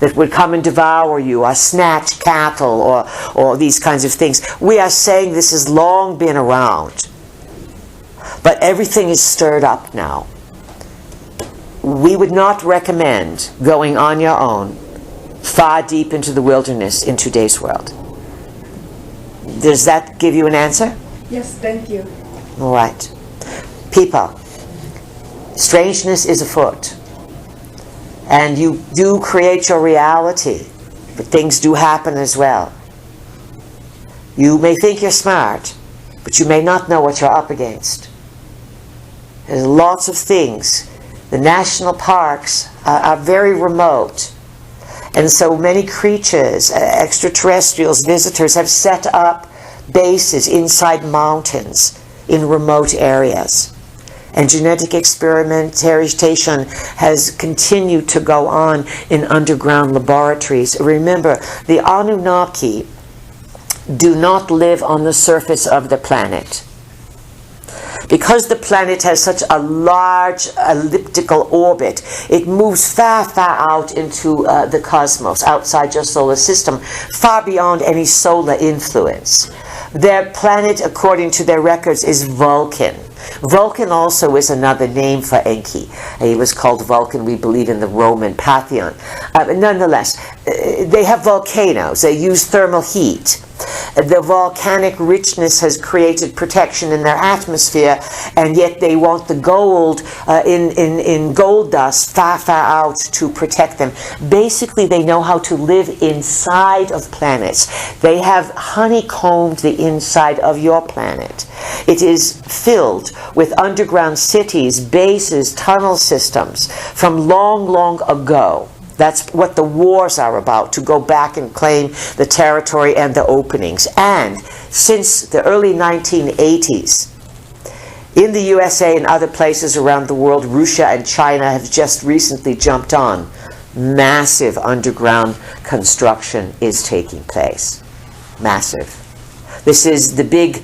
that would come and devour you, or snatch cattle, or these kinds of things. We are saying this has long been around. But everything is stirred up now. We would not recommend going on your own far deep into the wilderness in today's world. Does that give you an answer? Yes, thank you. All right. People, strangeness is afoot. And you do create your reality, but things do happen as well. You may think you're smart, but you may not know what you're up against. There's lots of things. The national parks are very remote. And so many creatures, extraterrestrials, visitors, have set up bases inside mountains in remote areas. And genetic experimentation has continued to go on in underground laboratories. Remember, the Anunnaki do not live on the surface of the planet. Because the planet has such a large elliptical orbit, it moves far, far out into the cosmos, outside your solar system, far beyond any solar influence. Their planet, according to their records, is Vulcan. Vulcan also is another name for Enki. He was called Vulcan, we believe, in the Roman pantheon. But nonetheless, they have volcanoes. They use thermal heat. The volcanic richness has created protection in their atmosphere, and yet they want the gold in gold dust far, far out to protect them. Basically, they know how to live inside of planets. They have honeycombed the inside of your planet. It is filled with underground cities, bases, tunnel systems from long, long ago. That's what the wars are about, to go back and claim the territory and the openings. And since the early 1980s, in the USA and other places around the world, Russia and China have just recently jumped on. Massive underground construction is taking place. Massive. This is the big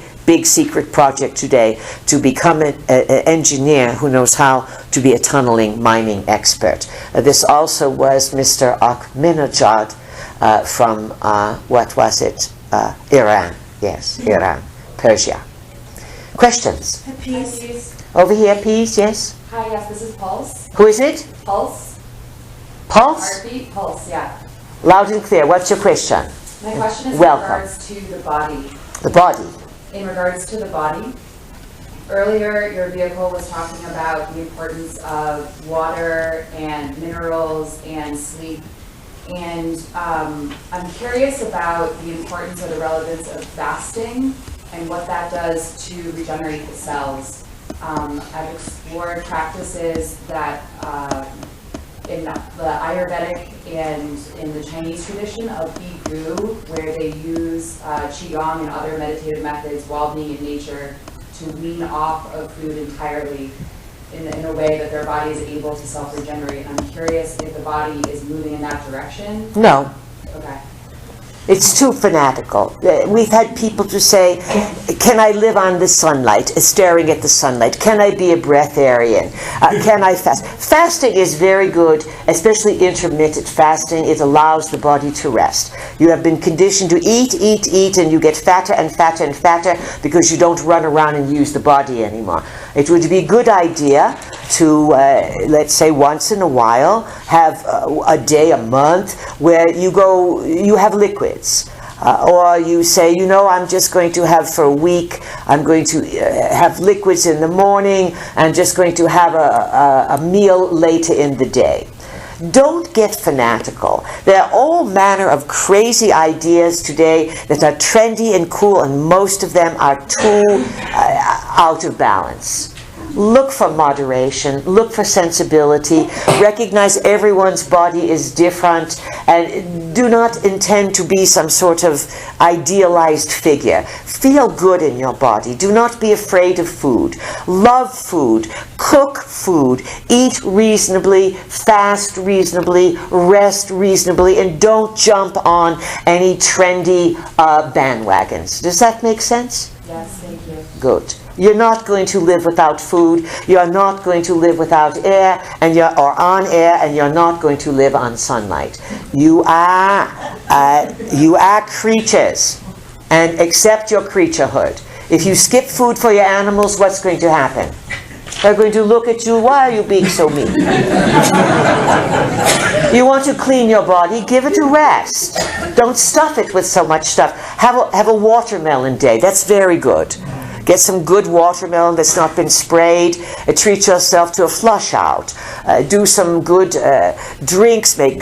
secret project today, to become an engineer who knows how to be a tunneling mining expert. This also was Mr. Ahmadinejad from, what was it? Iran. Yes, Iran. Persia. Questions? Peace. Over here, please. Yes? Hi, yes, this is Pulse. Who is it? Pulse. Pulse? Heartbeat, Pulse, yeah. Loud and clear. What's your question? My question is Welcome. in regards to the body. The body. In regards to the body, earlier your vehicle was talking about the importance of water and minerals and sleep. And I'm curious about the importance or the relevance of fasting and what that does to regenerate the cells. I've explored practices that in the Ayurvedic and in the Chinese tradition of Bigu, where they use Qigong and other meditative methods while being in nature to wean off of food entirely in a way that their body is able to self-regenerate. I'm curious if the body is moving in that direction. No. Okay. It's too fanatical. We've had people to say, can I live on the sunlight, staring at the sunlight? Can I be a breatharian? Can I fast? Fasting is very good, especially intermittent fasting. It allows the body to rest. You have been conditioned to eat, and you get fatter and fatter and fatter because you don't run around and use the body anymore. It would be a good idea to, let's say once in a while, have a day, a month, where you have liquids. Or you say, I'm just going to have for a week, I'm going to have liquids in the morning, I'm just going to have a meal later in the day. Don't get fanatical. There are all manner of crazy ideas today that are trendy and cool, and most of them are too out of balance. Look for moderation, look for sensibility, recognize everyone's body is different, and do not intend to be some sort of idealized figure. Feel good in your body. Do not be afraid of food. Love food. Cook food. Eat reasonably, fast reasonably, rest reasonably, and don't jump on any trendy bandwagons. Does that make sense? Yes, thank you. Good. You're not going to live without food. You're not going to live without air, or on air, and you're not going to live on sunlight. You are creatures, and accept your creaturehood. If you skip food for your animals, what's going to happen? They're going to look at you. Why are you being so mean? You want to clean your body? Give it a rest. Don't stuff it with so much stuff. Have a watermelon day. That's very good. Get some good watermelon that's not been sprayed. Treat yourself to a flush out. Do some good drinks, make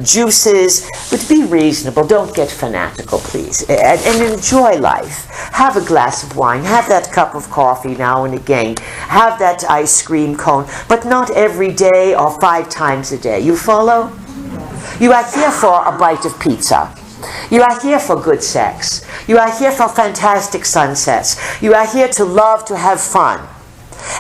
juices. But be reasonable. Don't get fanatical, please. And enjoy life. Have a glass of wine. Have that cup of coffee now and again. Have that ice cream cone. But not every day or 5 times a day. You follow? You are here for a bite of pizza. You are here for good sex. You are here for fantastic sunsets. You are here to love, to have fun.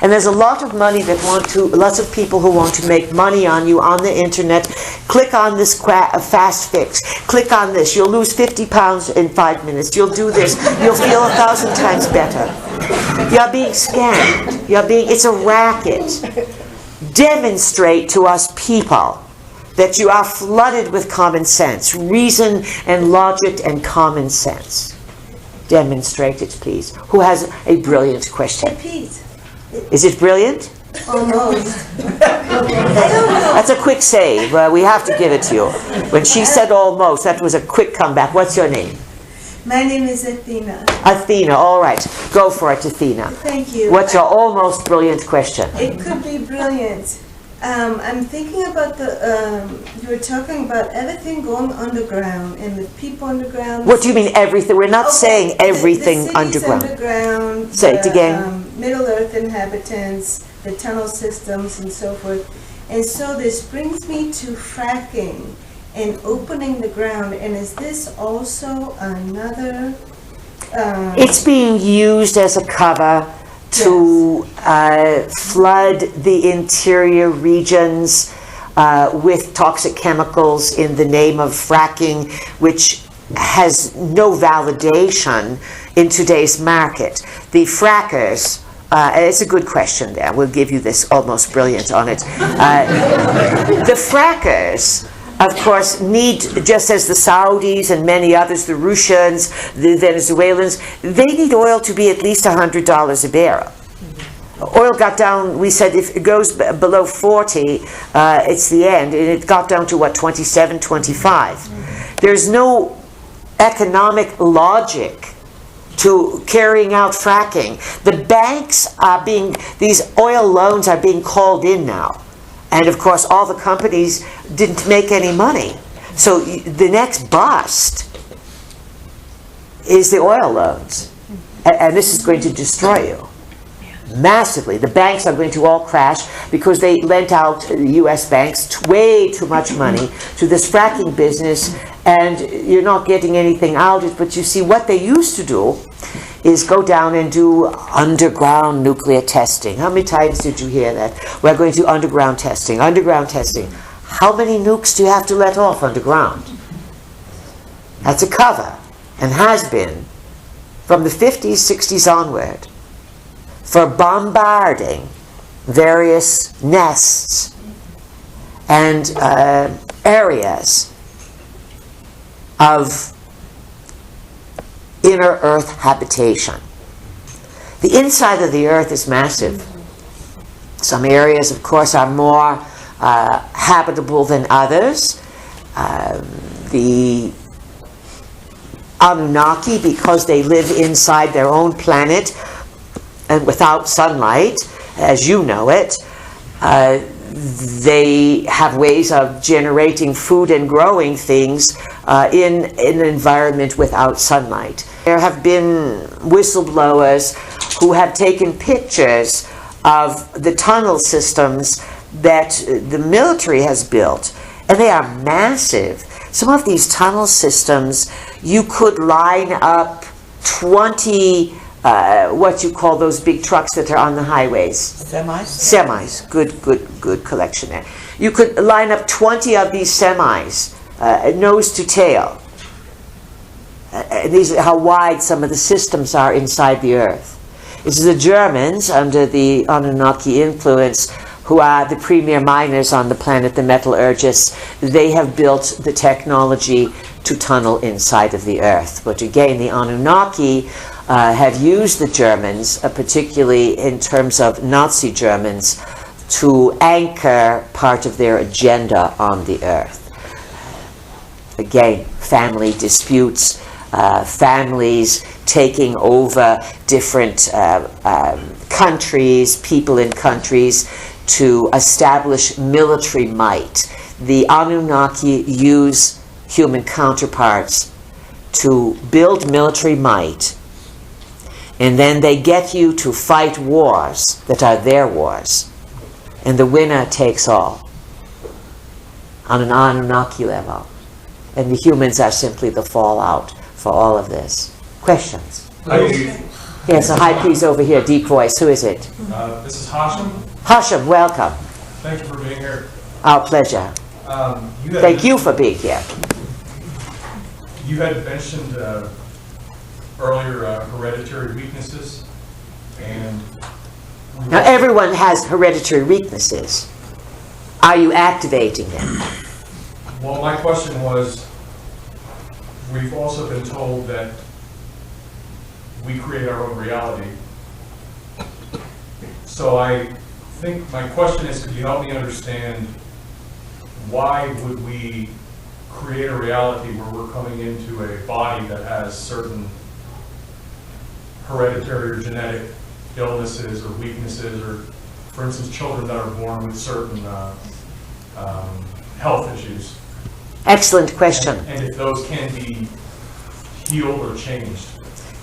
And there's a lot of lots of people who want to make money on you on the internet. Click on this fast fix. Click on this. You'll lose 50 pounds in 5 minutes. You'll do this. You'll feel 1,000 times better. You're being scammed. It's a racket. Demonstrate to us people that you are flooded with common sense, reason and logic and common sense. Demonstrate it, please. Who has a brilliant question? Please. Is it brilliant? Almost. That's a quick save. We have to give it to you. When she said almost, that was a quick comeback. What's your name? My name is Athena. Athena, all right. Go for it, Athena. Thank you. What's your almost brilliant question? It could be brilliant. I'm thinking about you were talking about everything going underground and the people underground. What do you mean everything? We're not saying everything the cities underground. Say it again. Middle Earth inhabitants, the tunnel systems and so forth. And so this brings me to fracking and opening the ground. And is this also another... It's being used as a cover to flood the interior regions with toxic chemicals in the name of fracking, which has no validation in today's market. The frackers, it's a good question there. We'll give you this almost brilliant on it. The frackers, of course, need, just as the Saudis and many others, the Russians, the Venezuelans, they need oil to be at least $100 a barrel. Oil got down, we said if it goes below 40, it's the end. And it got down to, 27, 25. There's no economic logic to carrying out fracking. The banks these oil loans are being called in now. And of course, all the companies didn't make any money. So the next bust is the oil loans. And this is going to destroy you massively. The banks are going to all crash because they lent out, U.S. banks, way too much money to this fracking business, and you're not getting anything out of it. But you see, what they used to do is go down and do underground nuclear testing. How many times did you hear that? We're going to do underground testing. Underground testing. How many nukes do you have to let off underground? That's a cover, and has been from the 50s, 60s onward, for bombarding various nests and areas of inner earth habitation. The inside of the earth is massive. Some areas, of course, are more habitable than others. The Anunnaki, because they live inside their own planet and without sunlight, as you know it, they have ways of generating food and growing things in an environment without sunlight. There have been whistleblowers who have taken pictures of the tunnel systems that the military has built, and they are massive. Some of these tunnel systems, you could line up 20 what you call those big trucks that are on the highways. Semis. Good collection there. You could line up 20 of these semis, nose to tail. These are how wide some of the systems are inside the earth. It's the Germans, under the Anunnaki influence, who are the premier miners on the planet, the metallurgists. They have built the technology to tunnel inside of the earth. But again, the Anunnaki have used the Germans, particularly in terms of Nazi Germans, to anchor part of their agenda on the earth. Again, family disputes, families taking over different countries, people in countries, to establish military might. The Anunnaki use human counterparts to build military might, and then they get you to fight wars that are their wars, and the winner takes all on an Anunnaki level, and the humans are simply the fallout for all of this. Questions? Yes, a high priest over here, deep voice. Who is it? This is Hashem. Hashem, welcome. Thank you for being here. Our pleasure. Thank you for being here. You had mentioned earlier hereditary weaknesses, and now everyone has hereditary weaknesses. Are you activating them? well, my question was, we've also been told that we create our own reality. So I think my question is, could you help me understand why would we create a reality where we're coming into a body that has certain hereditary or genetic illnesses or weaknesses, or for instance, children that are born with certain health issues? Excellent question. And if those can be healed or changed.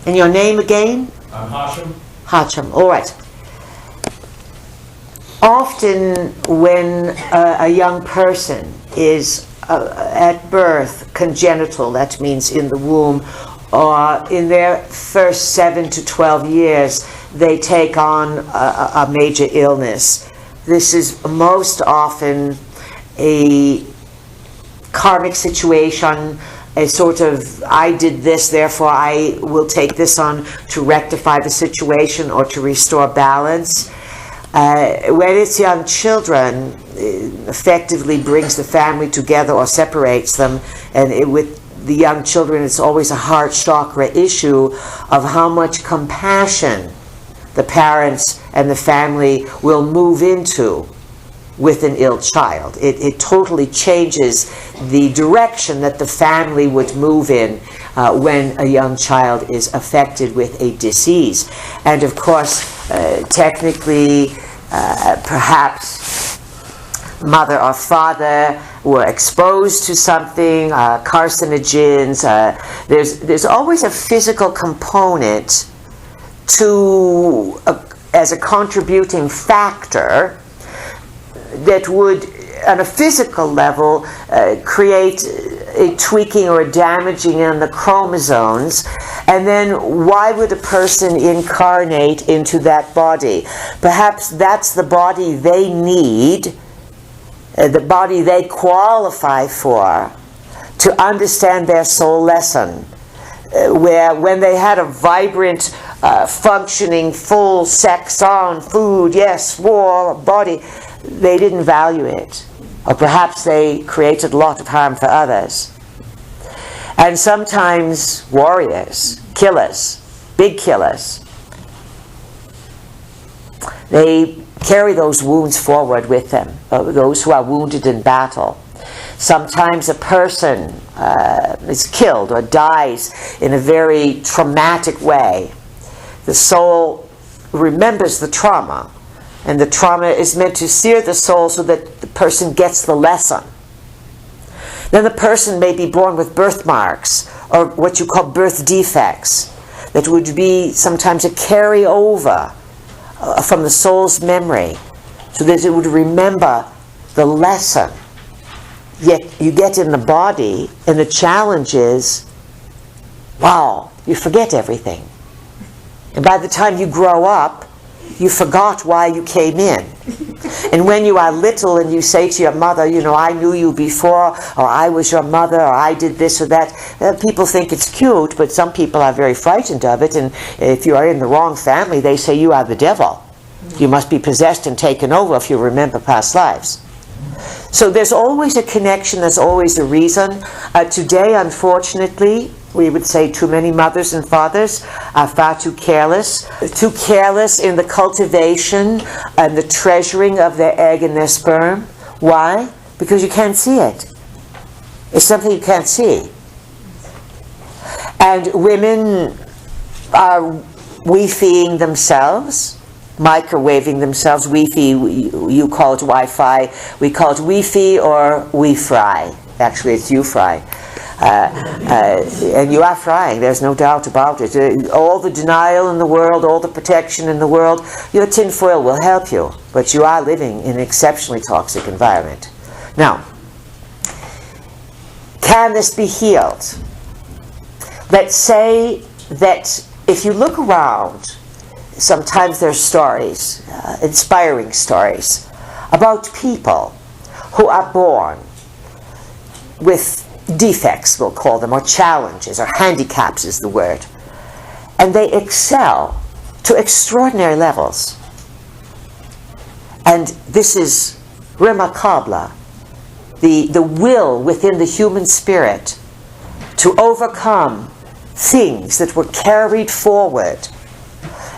And your name again? I'm Hashem. Hashem, all right. Often when a young person is at birth congenital, that means in the womb, or in their first 7 to 12 years, they take on a major illness. This is most often a karmic situation, a sort of, I did this, therefore I will take this on to rectify the situation or to restore balance. When it's young children, it effectively brings the family together or separates them, and with the young children, it's always a heart chakra issue of how much compassion the parents and the family will move into with an ill child. It totally changes the direction that the family would move in when a young child is affected with a disease. And of course, technically, perhaps mother or father were exposed to something, carcinogens. There's always a physical component to as a contributing factor that would, on a physical level, create a tweaking or a damaging in the chromosomes. And then why would a person incarnate into that body? Perhaps that's the body they need, the body they qualify for, to understand their soul lesson, where when they had a vibrant, functioning, full sex on, food, yes, war, body, they didn't value it. Or perhaps they created a lot of harm for others. And sometimes warriors, killers, big killers, they carry those wounds forward with them, those who are wounded in battle. Sometimes a person is killed or dies in a very traumatic way. The soul remembers the trauma, and the trauma is meant to sear the soul so that the person gets the lesson. Then the person may be born with birthmarks, or what you call birth defects, that would be sometimes a carryover from the soul's memory, so that it would remember the lesson. Yet you get in the body, and the challenge is, wow, you forget everything. And by the time you grow up, you forgot why you came in. And when you are little and you say to your mother, you know, I knew you before, or I was your mother, or I did this or that, people think it's cute, but some people are very frightened of it. And if you are in the wrong family, they say you are the devil. You must be possessed and taken over if you remember past lives. So there's always a connection, there's always a reason. Today, unfortunately, we would say too many mothers and fathers are far too careless in the cultivation and the treasuring of their egg and their sperm. Why? Because you can't see it. It's something you can't see. And women are Wi-Fiing themselves, microwaving themselves. Wi-Fi, you call it Wi-Fi, we call it Wi-Fi or we-fry. Actually, it's you-fry. And you are frying, there's no doubt about it. All the denial in the world, all the protection in the world, your tinfoil will help you, but you are living in an exceptionally toxic environment. Now, can this be healed? Let's say that if you look around, sometimes there's stories, inspiring stories, about people who are born with defects, we'll call them, or challenges, or handicaps is the word. And they excel to extraordinary levels. And this is remarkable, the will within the human spirit to overcome things that were carried forward,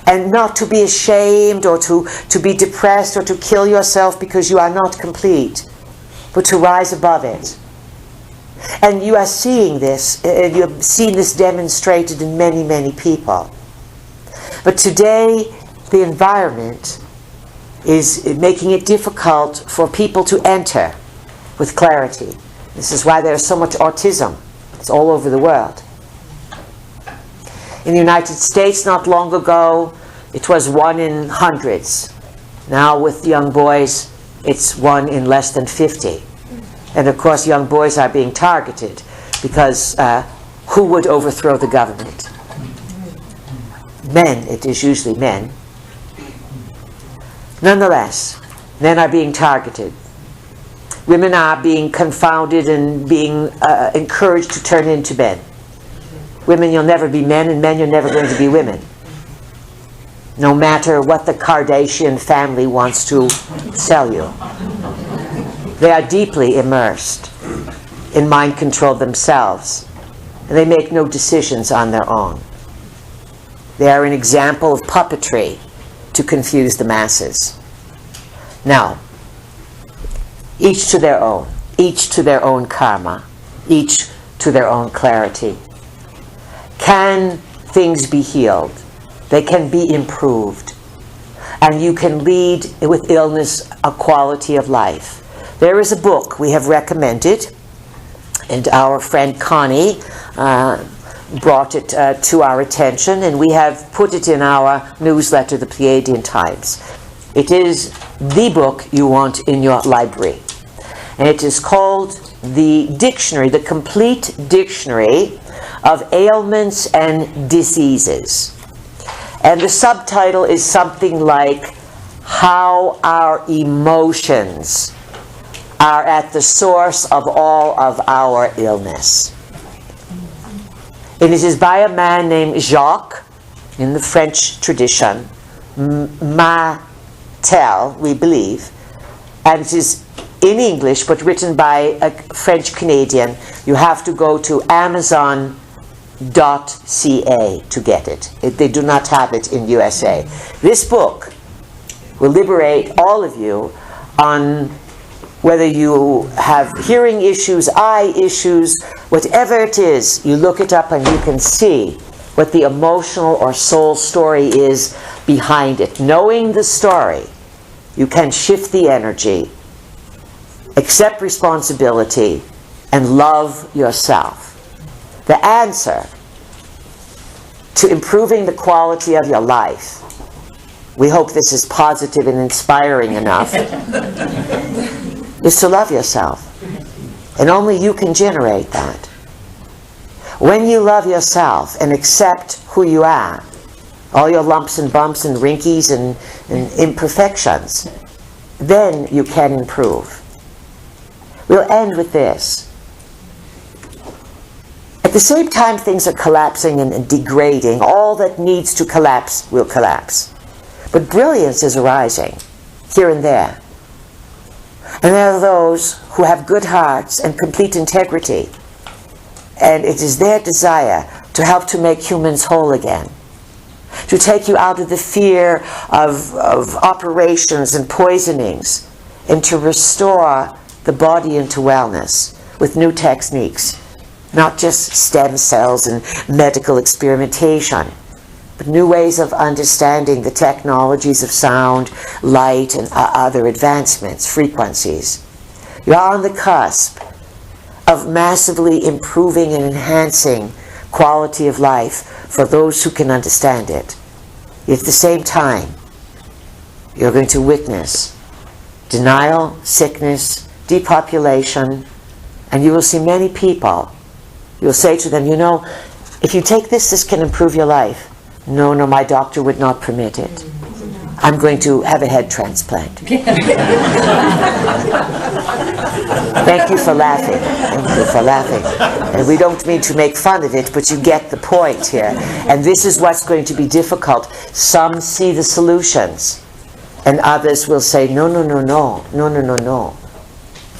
and not to be ashamed or to be depressed or to kill yourself because you are not complete, but to rise above it. And you are seeing this, and you have seen this demonstrated in many, many people. But today, the environment is making it difficult for people to enter with clarity. This is why there's so much autism. It's all over the world. In the United States, not long ago, it was 1 in hundreds. Now with young boys, it's 1 in less than 50. And of course, young boys are being targeted because who would overthrow the government? Men. It is usually men. Nonetheless, men are being targeted. Women are being confounded and being encouraged to turn into men. Women, you'll never be men, and men, you're never going to be women. No matter what the Kardashian family wants to sell you. They are deeply immersed in mind control themselves, and they make no decisions on their own. They are an example of puppetry to confuse the masses. Now, each to their own karma, each to their own clarity. Can things be healed? They can be improved. And you can lead with illness a quality of life. There is a book we have recommended, and our friend Connie brought it to our attention, and we have put it in our newsletter, the Pleiadian Times. It is the book you want in your library. And it is called the Dictionary, the Complete Dictionary of Ailments and Diseases. And the subtitle is something like How Our Emotions are at the source of all of our illness. And it is by a man named Jacques, in the French tradition, Martel, we believe, and it is in English but written by a French Canadian. You have to go to Amazon.ca to get it. They do not have it in USA. This book will liberate all of you on whether you have hearing issues, eye issues, whatever it is. You look it up and you can see what the emotional or soul story is behind it. Knowing the story, you can shift the energy, accept responsibility, and love yourself. The answer to improving the quality of your life, we hope this is positive and inspiring enough, is to love yourself. And only you can generate that. When you love yourself and accept who you are, all your lumps and bumps and wrinkles and imperfections, then you can improve. We'll end with this. At the same time things are collapsing and degrading, all that needs to collapse will collapse. But brilliance is arising here and there. And there are those who have good hearts and complete integrity. And it is their desire to help to make humans whole again. To take you out of the fear of operations and poisonings, and to restore the body into wellness with new techniques. Not just stem cells and medical experimentation, but new ways of understanding the technologies of sound, light, and other advancements, frequencies. You're on the cusp of massively improving and enhancing quality of life for those who can understand it. At the same time, you're going to witness denial, sickness, depopulation, and you will see many people. You'll say to them, you know, if you take this, this can improve your life. No, my doctor would not permit it. I'm going to have a head transplant. Thank you for laughing. Thank you for laughing. And we don't mean to make fun of it, but you get the point here. And this is what's going to be difficult. Some see the solutions, and others will say, no.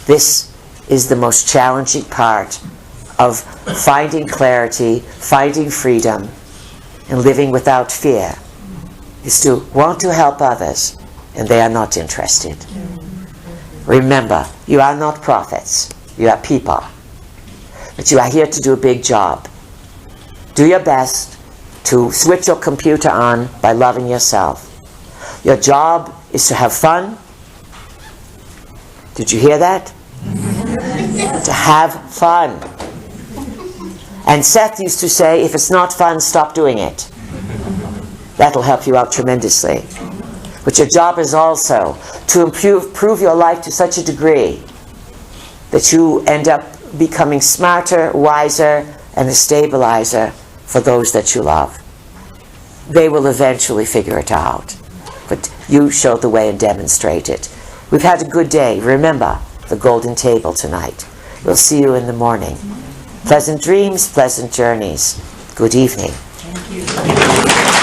This is the most challenging part of finding clarity, finding freedom, and living without fear, is to want to help others, and they are not interested. Remember, you are not prophets, you are people. But you are here to do a big job. Do your best to switch your computer on by loving yourself. Your job is to have fun. Did you hear that? To have fun. And Seth used to say, if it's not fun, stop doing it. That'll help you out tremendously. But your job is also to improve your life to such a degree that you end up becoming smarter, wiser, and a stabilizer for those that you love. They will eventually figure it out. But you show the way and demonstrate it. We've had a good day. Remember the golden table tonight. We'll see you in the morning. Pleasant dreams, pleasant journeys. Good evening. Thank you.